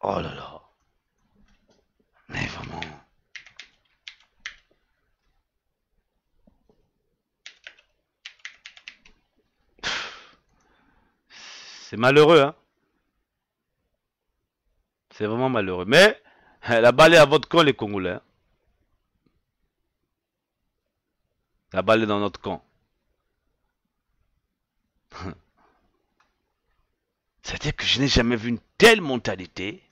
Oh là là. Mais vraiment... C'est malheureux, hein. C'est vraiment malheureux. Mais, la balle est à votre camp, les Congolais. Hein. La balle est dans notre camp. C'est-à-dire que je n'ai jamais vu une telle mentalité.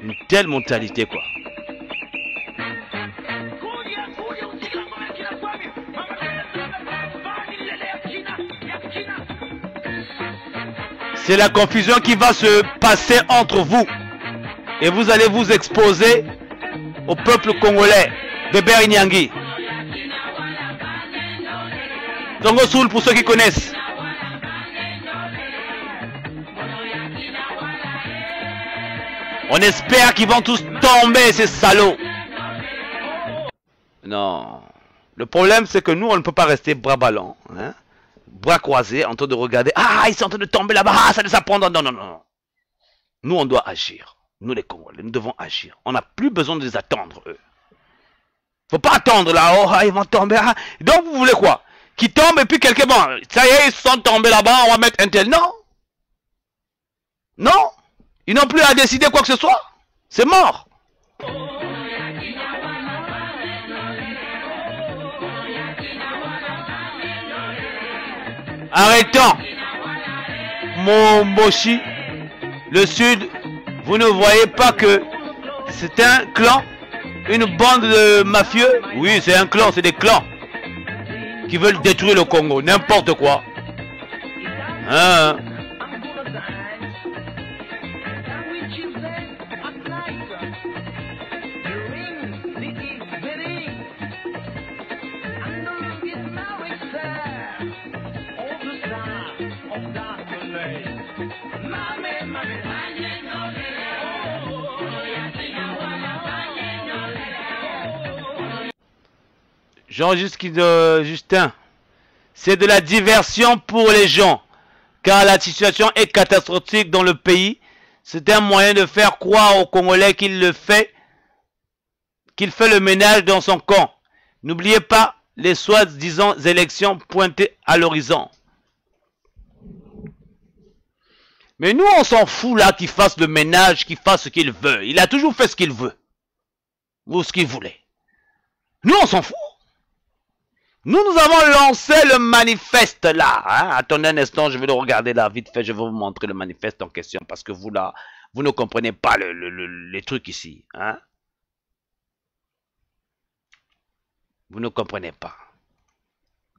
Une telle mentalité, quoi. C'est la confusion qui va se passer entre vous. Et vous allez vous exposer au peuple congolais. Bébé Inyangui. Zongo Soul pour ceux qui connaissent. On espère qu'ils vont tous tomber, ces salauds. Non. Le problème, c'est que nous, on ne peut pas rester bras ballants, hein, bras croisés, en train de regarder. Ah, ils sont en train de tomber là-bas. Ah, ça les apprend. Non, non, non, non. Nous, on doit agir. Nous, les Congolais, nous devons agir. On n'a plus besoin de les attendre, eux. Faut pas attendre là. Oh, ils vont tomber. Ah. Donc, vous voulez quoi? Qu'ils tombent et puis quelqu'un, bon, ça y est, ils sont tombés là-bas, on va mettre un tel. Non. Non. Ils n'ont plus à décider quoi que ce soit. C'est mort. Arrêtons. Momboshi, le sud, vous ne voyez pas que c'est un clan, une bande de mafieux? Oui, c'est un clan, c'est des clans qui veulent détruire le Congo, n'importe quoi. Hein? Justin, c'est de la diversion pour les gens, car la situation est catastrophique dans le pays. C'est un moyen de faire croire aux Congolais qu'il fait le ménage dans son camp. N'oubliez pas les soi-disant élections pointées à l'horizon. Mais nous, on s'en fout là qu'il fasse le ménage, qu'il fasse ce qu'il veut. Il a toujours fait ce qu'il veut. Ou ce qu'il voulait. Nous, on s'en fout. Nous avons lancé le manifeste là. Hein? Attendez un instant, je vais le regarder là vite fait. Je vais vous montrer le manifeste en question. Parce que vous là, vous ne comprenez pas les trucs ici. Hein? Vous ne comprenez pas.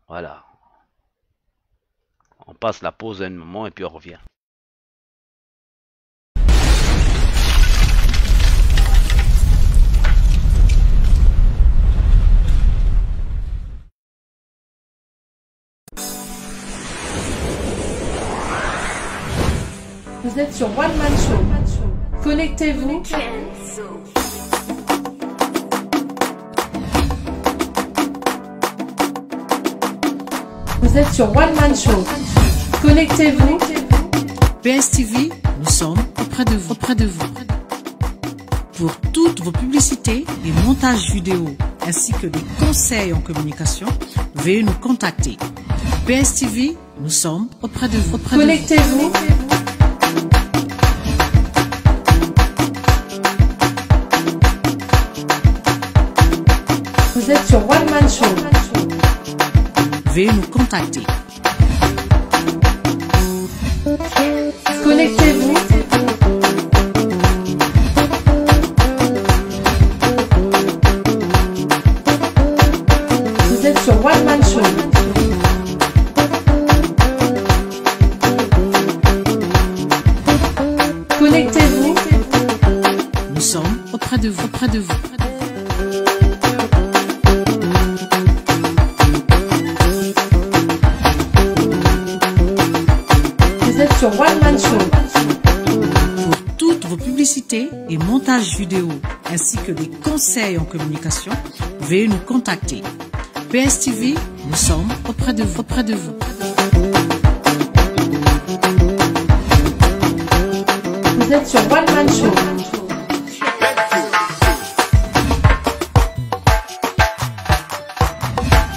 Voilà. On passe la pause un moment et puis on revient. Vous êtes sur One Man Show. Connectez-vous. Vous êtes sur One Man Show. Connectez-vous. PSTV, nous sommes auprès de vous. Pour toutes vos publicités et montages vidéo, ainsi que des conseils en communication, veuillez nous contacter. PSTV, nous sommes auprès de vous. Connectez-vous. Vous êtes sur One Man Show. Veuillez nous contacter. Connectez-vous. Vous êtes sur One Man Show. Connectez-vous. Nous sommes auprès de vous. Sur One Man Show. Pour toutes vos publicités et montages vidéo, ainsi que des conseils en communication, veuillez nous contacter. PSTV, nous sommes auprès de vous. Vous êtes sur One Man Show.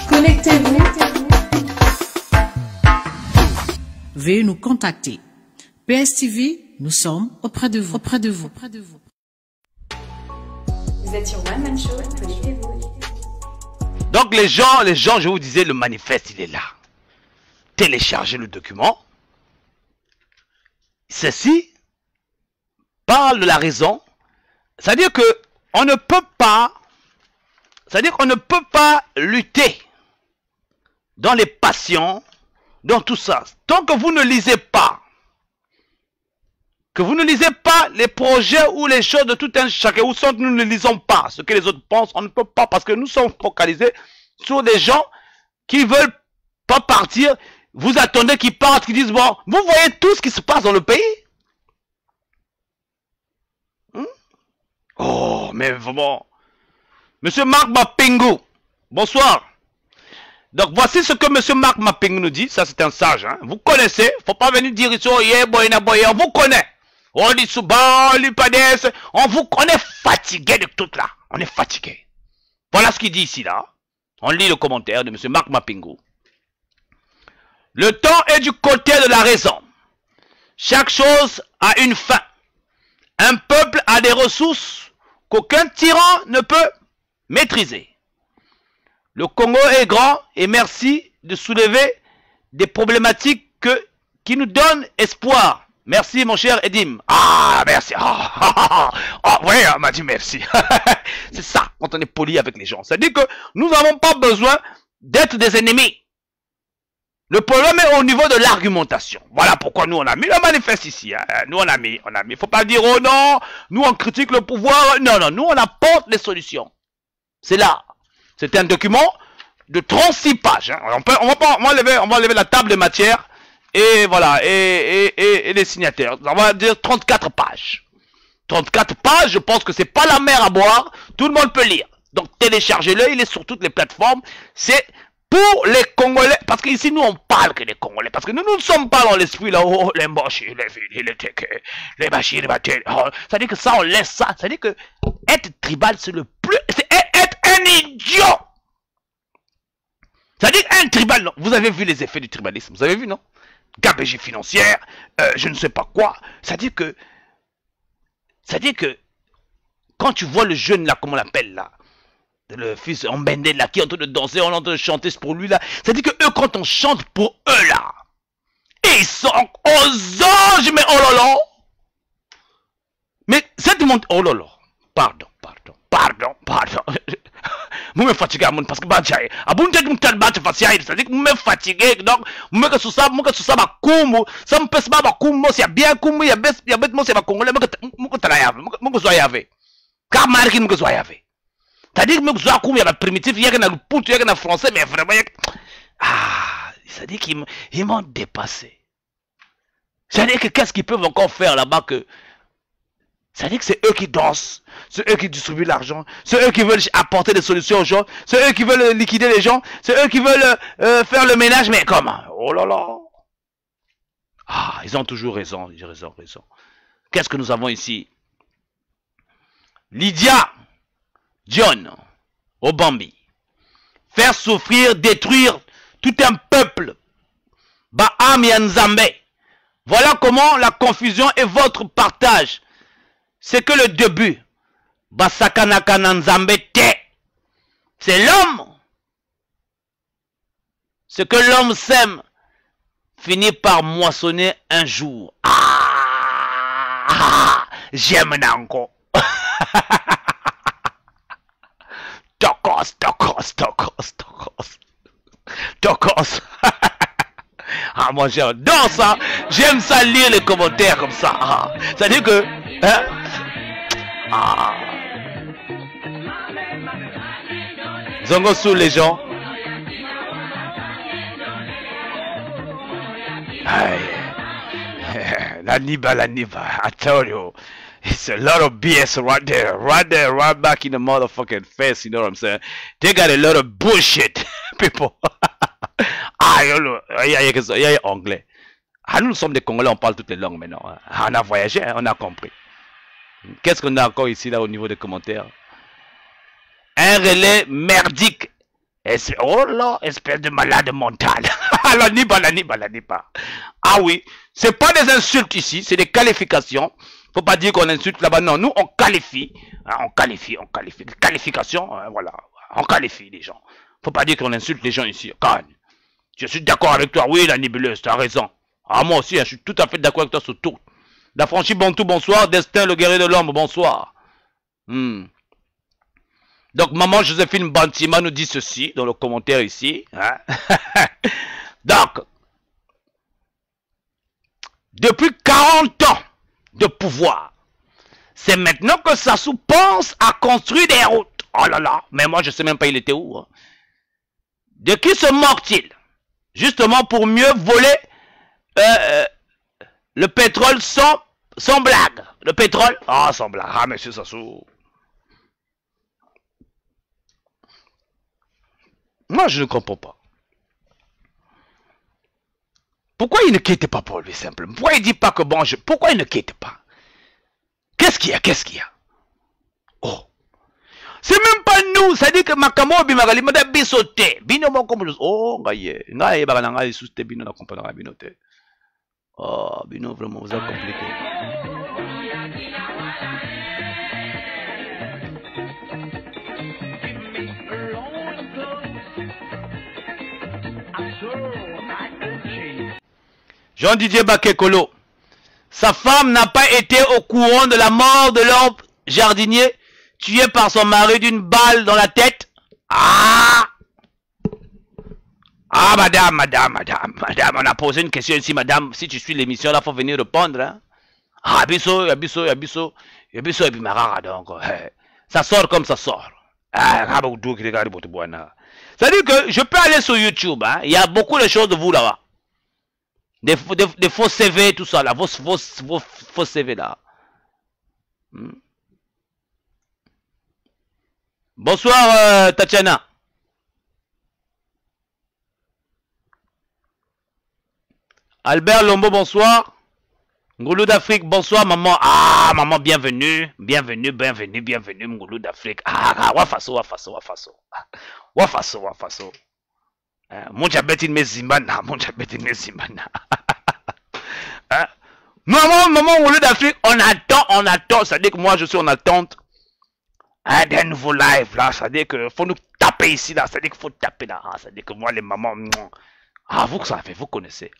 Connectez-vous. Veuillez nous contacter. PSTV, nous sommes auprès de vous. Vous êtes sur One Man Show, connectez-vous. Donc les gens, je vous disais, le manifeste, il est là. Téléchargez le document. Ceci parle de la raison. C'est-à-dire que on ne peut pas, lutter dans les passions, dans tout ça. Tant que vous ne lisez pas, les projets ou les choses de tout un chacun, ou soit nous ne lisons pas ce que les autres pensent, on ne peut pas, parce que nous sommes focalisés sur des gens qui veulent pas partir. Vous attendez qu'ils partent, qu'ils disent, bon, vous voyez tout ce qui se passe dans le pays. Oh, mais vraiment. Monsieur Marc Mapingu, bonsoir. Donc voici ce que monsieur Marc Mapingu nous dit. Ça c'est un sage, hein. Vous connaissez. Faut pas venir dire ici, oh yeah, boyna boy. On vous connaît. On dit Souban, Lupades. On est fatigué de tout là. On est fatigué. Voilà ce qu'il dit ici là. On lit le commentaire de monsieur Marc Mapingu. Le temps est du côté de la raison. Chaque chose a une fin. Un peuple a des ressources qu'aucun tyran ne peut maîtriser. Le Congo est grand et merci de soulever des problématiques qui nous donnent espoir. Merci mon cher Edim. Ah, merci. Oui, on m'a dit merci. C'est ça, quand on est poli avec les gens. C'est-à-dire que nous n'avons pas besoin d'être des ennemis. Le problème est au niveau de l'argumentation. Voilà pourquoi nous on a mis le manifeste ici. Hein. Nous on a mis. Il faut pas dire oh non, nous on critique le pouvoir. Non, nous on apporte les solutions. C'est là. C'est un document de 36 pages. Hein. On va enlever la table de matière et voilà et les signataires. On va dire 34 pages. 34 pages, je pense que c'est pas la mer à boire. Tout le monde peut lire. Donc téléchargez-le, il est sur toutes les plateformes. C'est pour les Congolais, parce qu'ici nous on parle que des Congolais, parce que nous ne sommes pas dans l'esprit là, oh les mochis, les filles, les tecs, les machines, les bâtelles. Oh, c'est-à-dire que ça on laisse ça. C'est-à-dire que être tribal c'est le plus, c'est être un idiot. C'est-à-dire un tribal, non. Vous avez vu les effets du tribalisme, vous avez vu, non? Gabegie financière, je ne sais pas quoi. C'est-à-dire que, quand tu vois le jeune là, comment on l'appelle là, le fils en Mbende là, qui est en train de danser, on est en train de chanter pour lui là. C'est-à-dire que eux, quand on chante pour eux là, et ils sont aux anges, mais oh là là. Mais cette monde, oh là là, pardon. Vous me fatiguez parce que c'est-à-dire que vous me fatiguez, donc vous me que ça va comme ça me pèse pas comme c'est bien comme il y a moi c'est pas congolais me travailler me zoyavé car marque me zoyavé c'est-à-dire que me zoya comme il y a primitif il y a que le poutre il y a que le français mais vraiment c'est-à-dire qu'ils m'ont dépassé. C'est-à-dire que qu'est-ce qu'ils peuvent encore faire là-bas que c'est-à-dire que c'est eux qui dansent, c'est eux qui distribuent l'argent, c'est eux qui veulent apporter des solutions aux gens, c'est eux qui veulent liquider les gens, c'est eux qui veulent faire le ménage, mais comment? Oh là là! Ah, ils ont toujours raison, raison. Qu'est-ce que nous avons ici? Lydia, John, Obambi. Faire souffrir, détruire tout un peuple. Baham Yanzambe. Voilà comment la confusion est votre partage. C'est que le début. Basakanaka Nanzambe te. C'est l'homme. Ce que l'homme sème finit par moissonner un jour. J'aime Nanko. Tokos. Ah, moi j'adore ça. J'aime ça lire les commentaires comme ça. C'est-à-dire que... Zongo sous les gens. La niba. I tell you. It's a lot of BS right there, right back in the motherfucking face, you know what I'm saying? They got a lot of bullshit, people. Il y a anglais. Nous sommes des Congolais, on parle toutes les langues maintenant. On a voyagé, on a compris. Qu'est-ce qu'on a encore ici, là, au niveau des commentaires? Un relais merdique. Oh là, espèce de malade mental. La niba. Ah oui, c'est pas des insultes ici, c'est des qualifications. Faut pas dire qu'on insulte là-bas, non, nous on qualifie. On qualifie. Qualification, voilà. On qualifie les gens. Faut pas dire qu'on insulte les gens ici. Je suis d'accord avec toi, oui, la nébuleuse, tu as raison. Ah, moi aussi, je suis tout à fait d'accord avec toi sur tout. La franchise Bantou, bonsoir. Destin, le guerrier de l'homme, bonsoir. Donc, maman Joséphine Bantima nous dit ceci dans le commentaire ici. Hein? Donc, depuis 40 ans de pouvoir, c'est maintenant que Sassou pense à construire des routes. Oh là là, mais moi je sais même pas il était où. Hein. De qui se moque-t-il? Justement pour mieux voler le pétrole sans blague. Le pétrole, sans blague. Ah, monsieur Sassou. Moi, je ne comprends pas. Pourquoi il ne quitte pas pour lui simplement? Pourquoi il ne dit pas que bon, pourquoi il ne quitte pas? Qu'est-ce qu'il y a? Oh. C'est même pas nous, ça dit que Makamo Bimagali m'a bisoté. Bino mon comme oh, ngaye. Ngaye bagananga sous te bino na comprendre binote. Oh, bino vraiment vous êtes compliqué. Jean-Didier Bakekolo. Sa femme n'a pas été au courant de la mort de leur jardinier tué par son mari d'une balle dans la tête. Madame, on a posé une question ici, madame. Si tu suis l'émission, là, faut venir répondre. Hein? Yabiso, et puis marara, donc. Ça sort comme ça sort. C'est-à-dire que je peux aller sur YouTube. Hein? Il y a beaucoup de choses de vous là-bas. Des faux CV, tout ça là. Vos faux CV là. Bonsoir Tatiana. Albert Lombo, bonsoir. Ngoulou d'Afrique, bonsoir maman. Maman, bienvenue. Bienvenue, Ngoulou d'Afrique. Wafaso. Monja betin me zimbana, monja betin me zimbana. Maman, au lieu d'Afrique, on attend. C'est-à-dire que moi, je suis en attente d'un nouveau live, là. C'est-à-dire qu'il faut nous taper ici, là. C'est-à-dire qu'il faut taper, là. C'est-à-dire que moi, les mamans... vous savez, vous connaissez.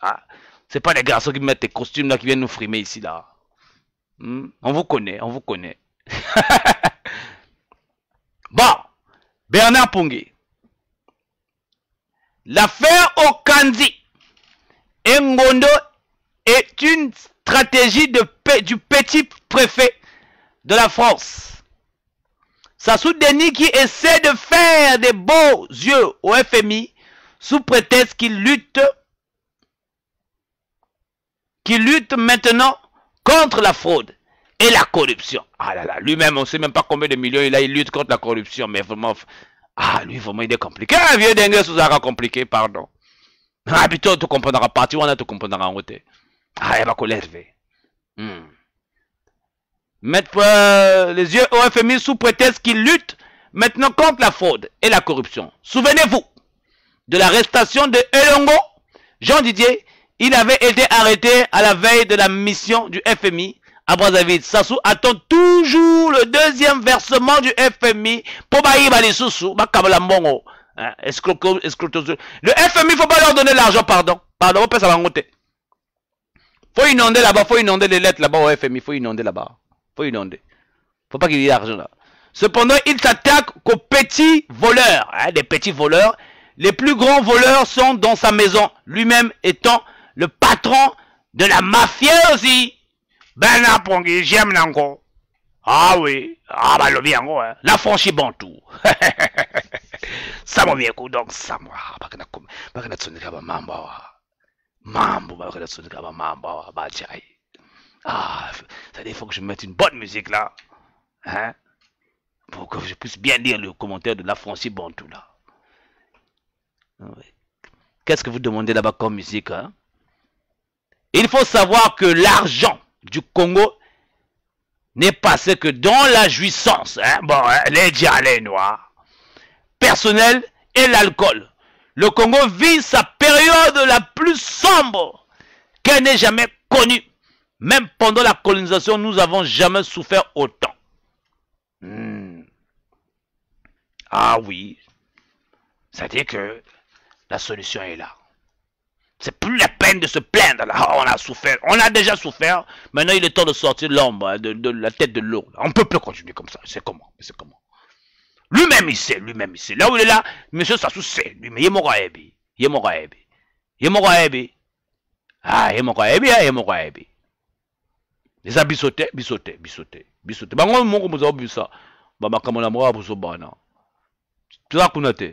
C'est pas les garçons qui mettent des costumes, là, qui viennent nous frimer ici, là. On vous connaît, on vous connaît. Bon, Bernard Pongé. L'affaire Okandi Ngondo est une stratégie du petit préfet de la France. Sassou Denis qui essaie de faire des beaux yeux au FMI sous prétexte qu'il lutte maintenant contre la fraude et la corruption. Ah là là, lui-même, on ne sait même pas combien de millions il lutte contre la corruption, mais vraiment... lui, vraiment, il est compliqué. Vieux dingue, sous un compliqué, pardon. Plutôt, tu comprendras pas, tu vas te comprendre en route. Il va l'élever. Mettre les yeux au FMI sous prétexte qu'il lutte maintenant contre la fraude et la corruption. Souvenez-vous de l'arrestation de Elongo. Jean Didier, il avait été arrêté à la veille de la mission du FMI à Brazzaville. Sassou attend toujours le deuxième versement du FMI pour les sous-sous. Le FMI, il ne faut pas leur donner l'argent, pardon. Pardon, ça va monter. Faut inonder là-bas, faut inonder les lettres là-bas au FMI, faut inonder là-bas. Faut inonder. Faut pas qu'il y ait l'argent là. Cependant, il s'attaque qu'aux petits voleurs. Des petits voleurs. Les plus grands voleurs sont dans sa maison. Lui-même étant le patron de la mafia aussi. Bernard Pongé, j'aime l'encore. Ah oui. Le bien, la franchise bantou. Ça m'a bien coup, donc ça m'a. Ça il faut que je mette une bonne musique là. Pour que je puisse bien lire le commentaire de la franchise bantou là. Qu'est-ce que vous demandez là-bas comme musique, Il faut savoir que l'argent du Congo n'est passé que dans la jouissance, les dialets noirs, personnel et l'alcool. Le Congo vit sa période la plus sombre qu'elle n'ait jamais connue. Même pendant la colonisation, nous n'avons jamais souffert autant. Ah oui, c'est-à-dire que la solution est là. C'est plus la peine de se plaindre là. On a souffert, on a déjà souffert. Maintenant, il est temps de sortir l'ombre de la tête de l'eau. On ne peut plus continuer comme ça. C'est comment? Lui-même, il sait. Là où il est là, monsieur Sassou sait. Lui, mais il est mort à Ebi. Les a bissoté. Bah, moi, vous avez vu ça. Bah, ma camarade, moi, vous avez vu ça. Tu vas connaître.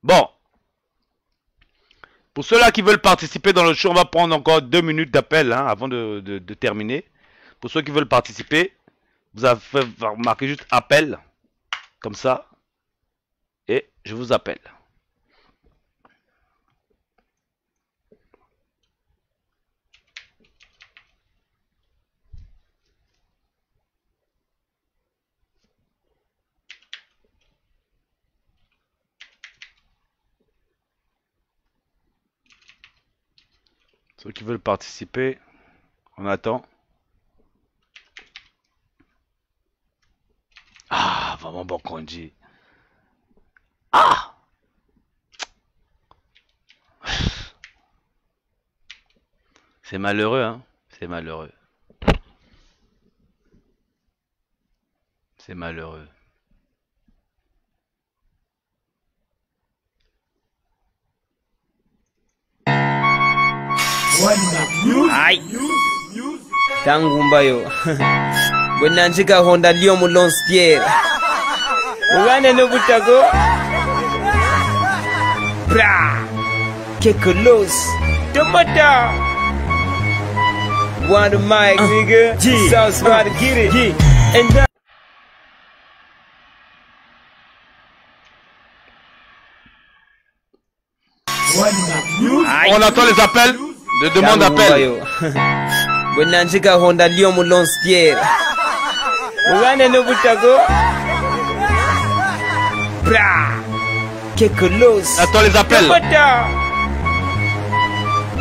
Bon. Pour ceux-là qui veulent participer dans le show, on va prendre encore 2 minutes d'appel avant de terminer. Pour ceux qui veulent participer, vous avez remarqué juste appel. Comme ça. Et je vous appelle. Ceux qui veulent participer, on attend. Vraiment bon qu'on dit. C'est malheureux, C'est malheureux. Aïe Tangumbayo Bonanjika Honda Lyon Moulonspier Mugane no Butago Bra Kekolos Tomata One the mic nigga South Squad get it And that on attend les appels. De demande d'appel. Bonanjika Honda Lyon Moulonspier Mugane no Butago Bra Kekolos. Attends les appels.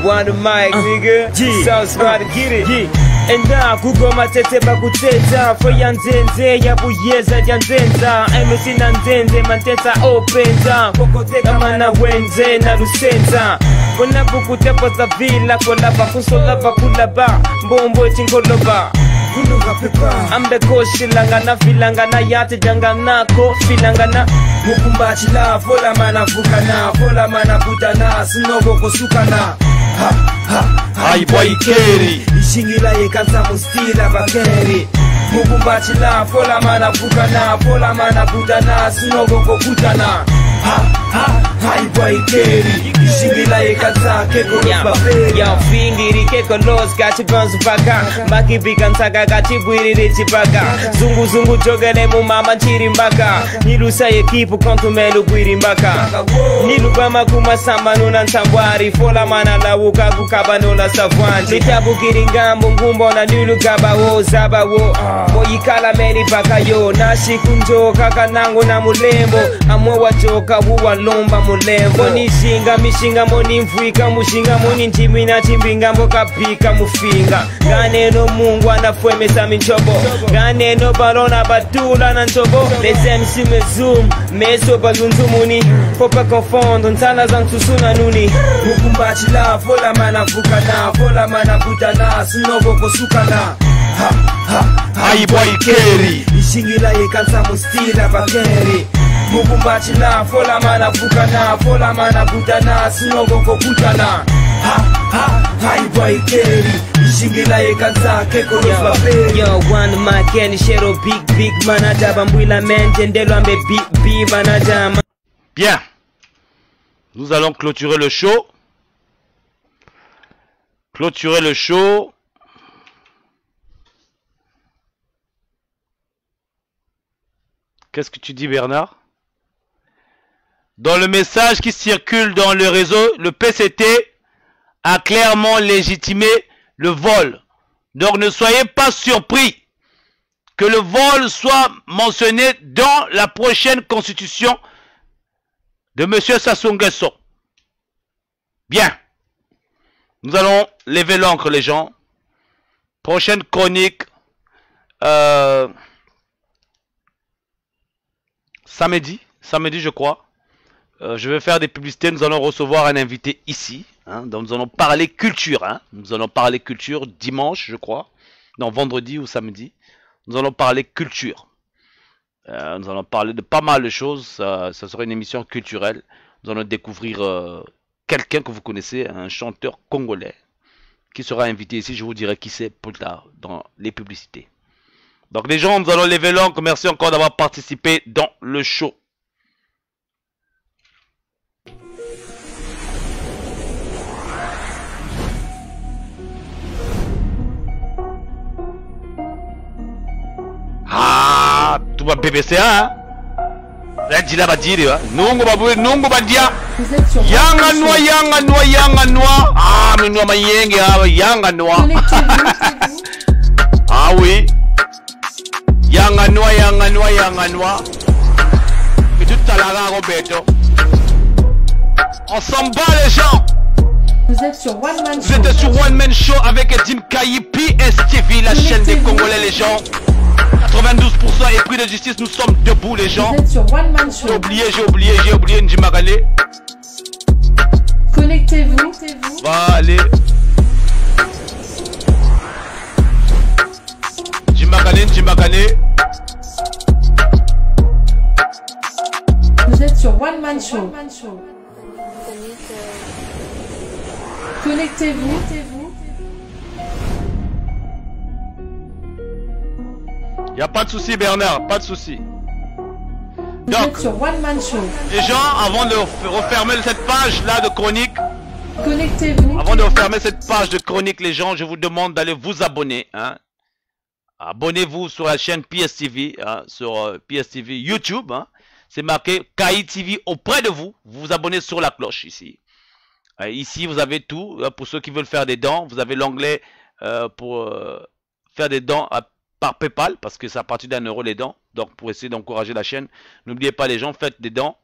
One mic, nigga. Sounds about to get it. Enda kugoma tete bakuteta foya nzenze ya buyeza ya nzenza MC na nzenze manteta openza kokoteka mana wenze na lusenza bona bukutepo za vila kolaba kusolaba kulaba mbombo chingoloba kuluga pepa ambe koshilangana filangana yate janganako filangana mukumbachila fola mana vukana fola mana budana sinogo kosukana Ay boy Kerry ishingila yekanza mustila bakeri mukumbachila fola mana vukana fola mana budana sinogo kokutana Ay boy Kerry ishingila yekanza keko baberi ya fingiri keko los gachi banzu baka maki bikansaga gachi bwiriri chibaka zungu zungu jogele mu mama chirimbaka nilusa ekipu kontumelu bwirimbaka nilubama kuma samba nuna ntambwari fola mana lawuka kukaba nuna savwanji nitabu kiringambo ngumbo na nilugaba wo zaba wo moyikala meni baka yo nashiku njoka kanango na mulembo amwe wajoka wuwa lomba mulembo nishinga mishinga moni mvuika mushinga moni ndimi na chimbinga mboka pika mufinga ganeno mungu anafwemesa minchobo ganeno balona batula na nchobo les MC me zoom meso balunzumuni popa confondre ntala za ntusuna nuni mukumbachila fola mana vukana fola mana budana sinogo kosukana Ay boy Kerry ishingila yekanza mustila bakeri mukumbachila fola mana vukana fola mana budana sinogo kokutana Ay boy Kerry ishingila yekanza keko baberi yo one mic and shero big manager bambwila mente ndelo ambe big manager. Bien, nous allons clôturer le show. Clôturer le show. Qu'est-ce que tu dis, Bernard? Dans le message qui circule dans le réseau, le PCT a clairement légitimé le vol. Donc ne soyez pas surpris que le vol soit mentionné dans la prochaine constitution de M. Sassou Nguesso. Bien. Nous allons lever l'encre, les gens. Prochaine chronique. Samedi, je crois. Je vais faire des publicités. Nous allons recevoir un invité ici. Donc nous allons parler culture. Nous allons parler culture dimanche, je crois. Non, vendredi ou samedi. Nous allons parler culture. Nous allons parler de pas mal de choses. Ça sera une émission culturelle. Nous allons découvrir quelqu'un que vous connaissez, un chanteur congolais, qui sera invité ici. Je vous dirai qui c'est plus tard dans les publicités. Donc les gens, nous allons lever l'encre. Merci encore d'avoir participé dans le show. Ah, tu vas BBC, hein? Là, dis là, badiri, hein? Nungu badia. Yanga noa. Ah, mais noa mayenge, yanga noa. Ah oui. Yanga noa. Et tout à l'heure, Roberto. On s'en bat, les gens. Vous êtes sur One Man Show. Vous êtes sur One Man Show avec Edim Kayi, PSTV, la chaîne des Congolais, les gens. 92% et prix de justice, nous sommes debout, les gens. Vous êtes sur One Man Show. J'ai oublié Ndjimakane. Connectez-vous. Va aller. Ndjimakane. Vous êtes sur One Man Show. Connectez-vous. Y a pas de souci, Bernard, pas de souci. Donc, sur One Man Show. Les gens, avant de refermer cette page là de chronique, connectez-vous. Avant de refermer cette page de chronique, les gens, je vous demande d'aller vous abonner. Abonnez-vous sur la chaîne PSTV, sur PSTV YouTube. C'est marqué Kayi TV auprès de vous. Vous vous abonnez sur la cloche ici. Ici, vous avez tout. Pour ceux qui veulent faire des dons, vous avez l'onglet pour faire des dons par PayPal, parce que c'est à partir d'1 € les dons. Donc pour essayer d'encourager la chaîne, n'oubliez pas les gens, faites des dons.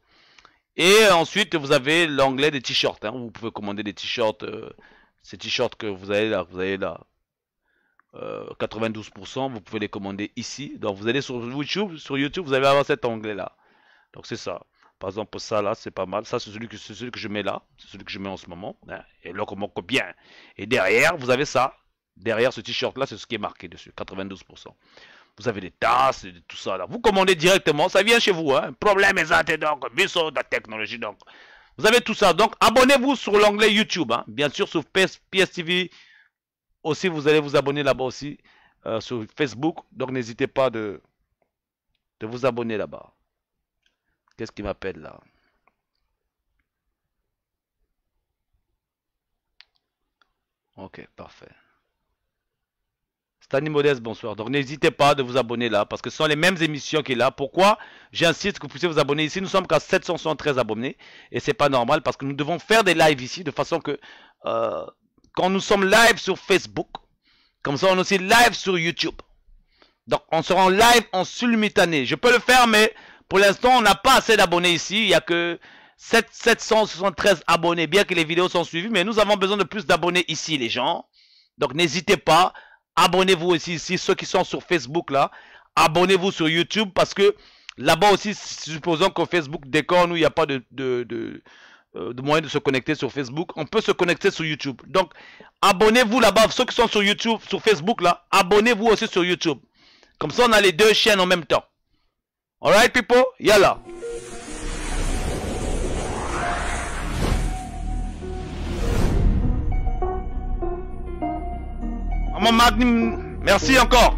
Et ensuite, vous avez l'onglet des t-shirts. Hein. Vous pouvez commander des t-shirts. Ces t-shirts que vous avez là, 92%, vous pouvez les commander ici. Donc vous allez sur YouTube, vous allez avoir cet onglet là. Donc c'est ça. Par exemple, ça là, c'est pas mal. Ça, c'est celui que je mets là. C'est celui que je mets en ce moment. Hein. Et là, comment bien. Et derrière, vous avez ça. Derrière ce t-shirt là, c'est ce qui est marqué dessus. 92%. Vous avez des tasses, tout ça là. Vous commandez directement. Ça vient chez vous. Hein. Problème exact. Donc, biso de la technologie. Donc, vous avez tout ça. Donc, abonnez-vous sur l'onglet YouTube. Hein. Bien sûr, sur PSTV. Aussi, vous allez vous abonner là-bas aussi. Sur Facebook. Donc, n'hésitez pas de vous abonner là-bas. Qu'est-ce qui m'appelle là? Ok, parfait. Stani Modeste, bonsoir. Donc n'hésitez pas de vous abonner là, parce que ce sont les mêmes émissions qui est là. Pourquoi j'insiste que vous puissiez vous abonner ici? Nous sommes qu'à 773 abonnés, et c'est pas normal, parce que nous devons faire des lives ici, de façon que quand nous sommes live sur Facebook, comme ça on est aussi live sur YouTube. Donc on sera en live en simultané. Je peux le faire, mais pour l'instant, on n'a pas assez d'abonnés ici. Il n'y a que 773 abonnés, bien que les vidéos sont suivies. Mais nous avons besoin de plus d'abonnés ici, les gens. Donc, n'hésitez pas. Abonnez-vous aussi ici. Ceux qui sont sur Facebook, là, abonnez-vous sur YouTube. Parce que là-bas aussi, supposons qu'au Facebook décor, nous, il n'y a pas de moyen de se connecter sur Facebook. On peut se connecter sur YouTube. Donc, abonnez-vous là-bas. Ceux qui sont sur YouTube, sur Facebook, là, abonnez-vous aussi sur YouTube. Comme ça, on a les deux chaînes en même temps. Alright people, yalla. Maman Magnum, merci encore.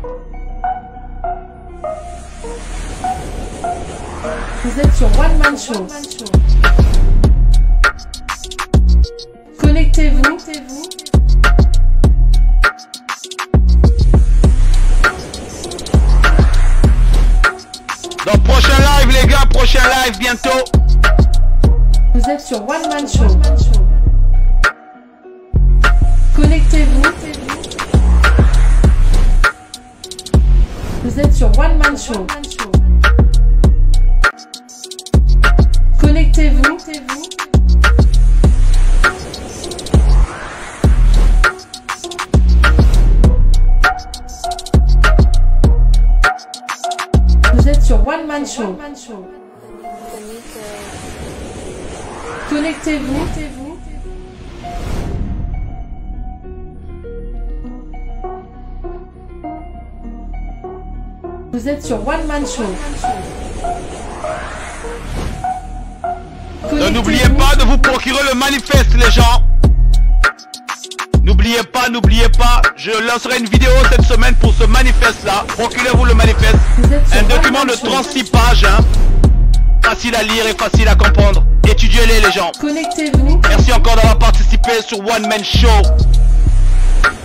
Vous êtes sur One Man Show. Connectez-vous. Donc prochain live les gars, prochain live bientôt. Vous êtes sur One Man Show. Connectez-vous. Vous êtes sur One Man Show. Connectez-vous. Vous êtes sur One Man Show. Connectez-vous. Vous êtes sur One Man Show. N'oubliez pas de vous procurer le manifeste les gens. N'oubliez pas, je lancerai une vidéo cette semaine pour ce manifeste là. Procurez-vous le manifeste. Un document de 36 pages. Hein. Facile à lire et facile à comprendre. Étudiez-les les gens. Connectez-vous. Merci encore d'avoir participé sur One Man Show.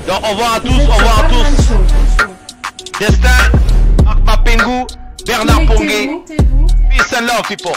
Donc au revoir à tous, au revoir à tous. Destin, Marc Mapengu, Bernard Pongué. Peace and love people.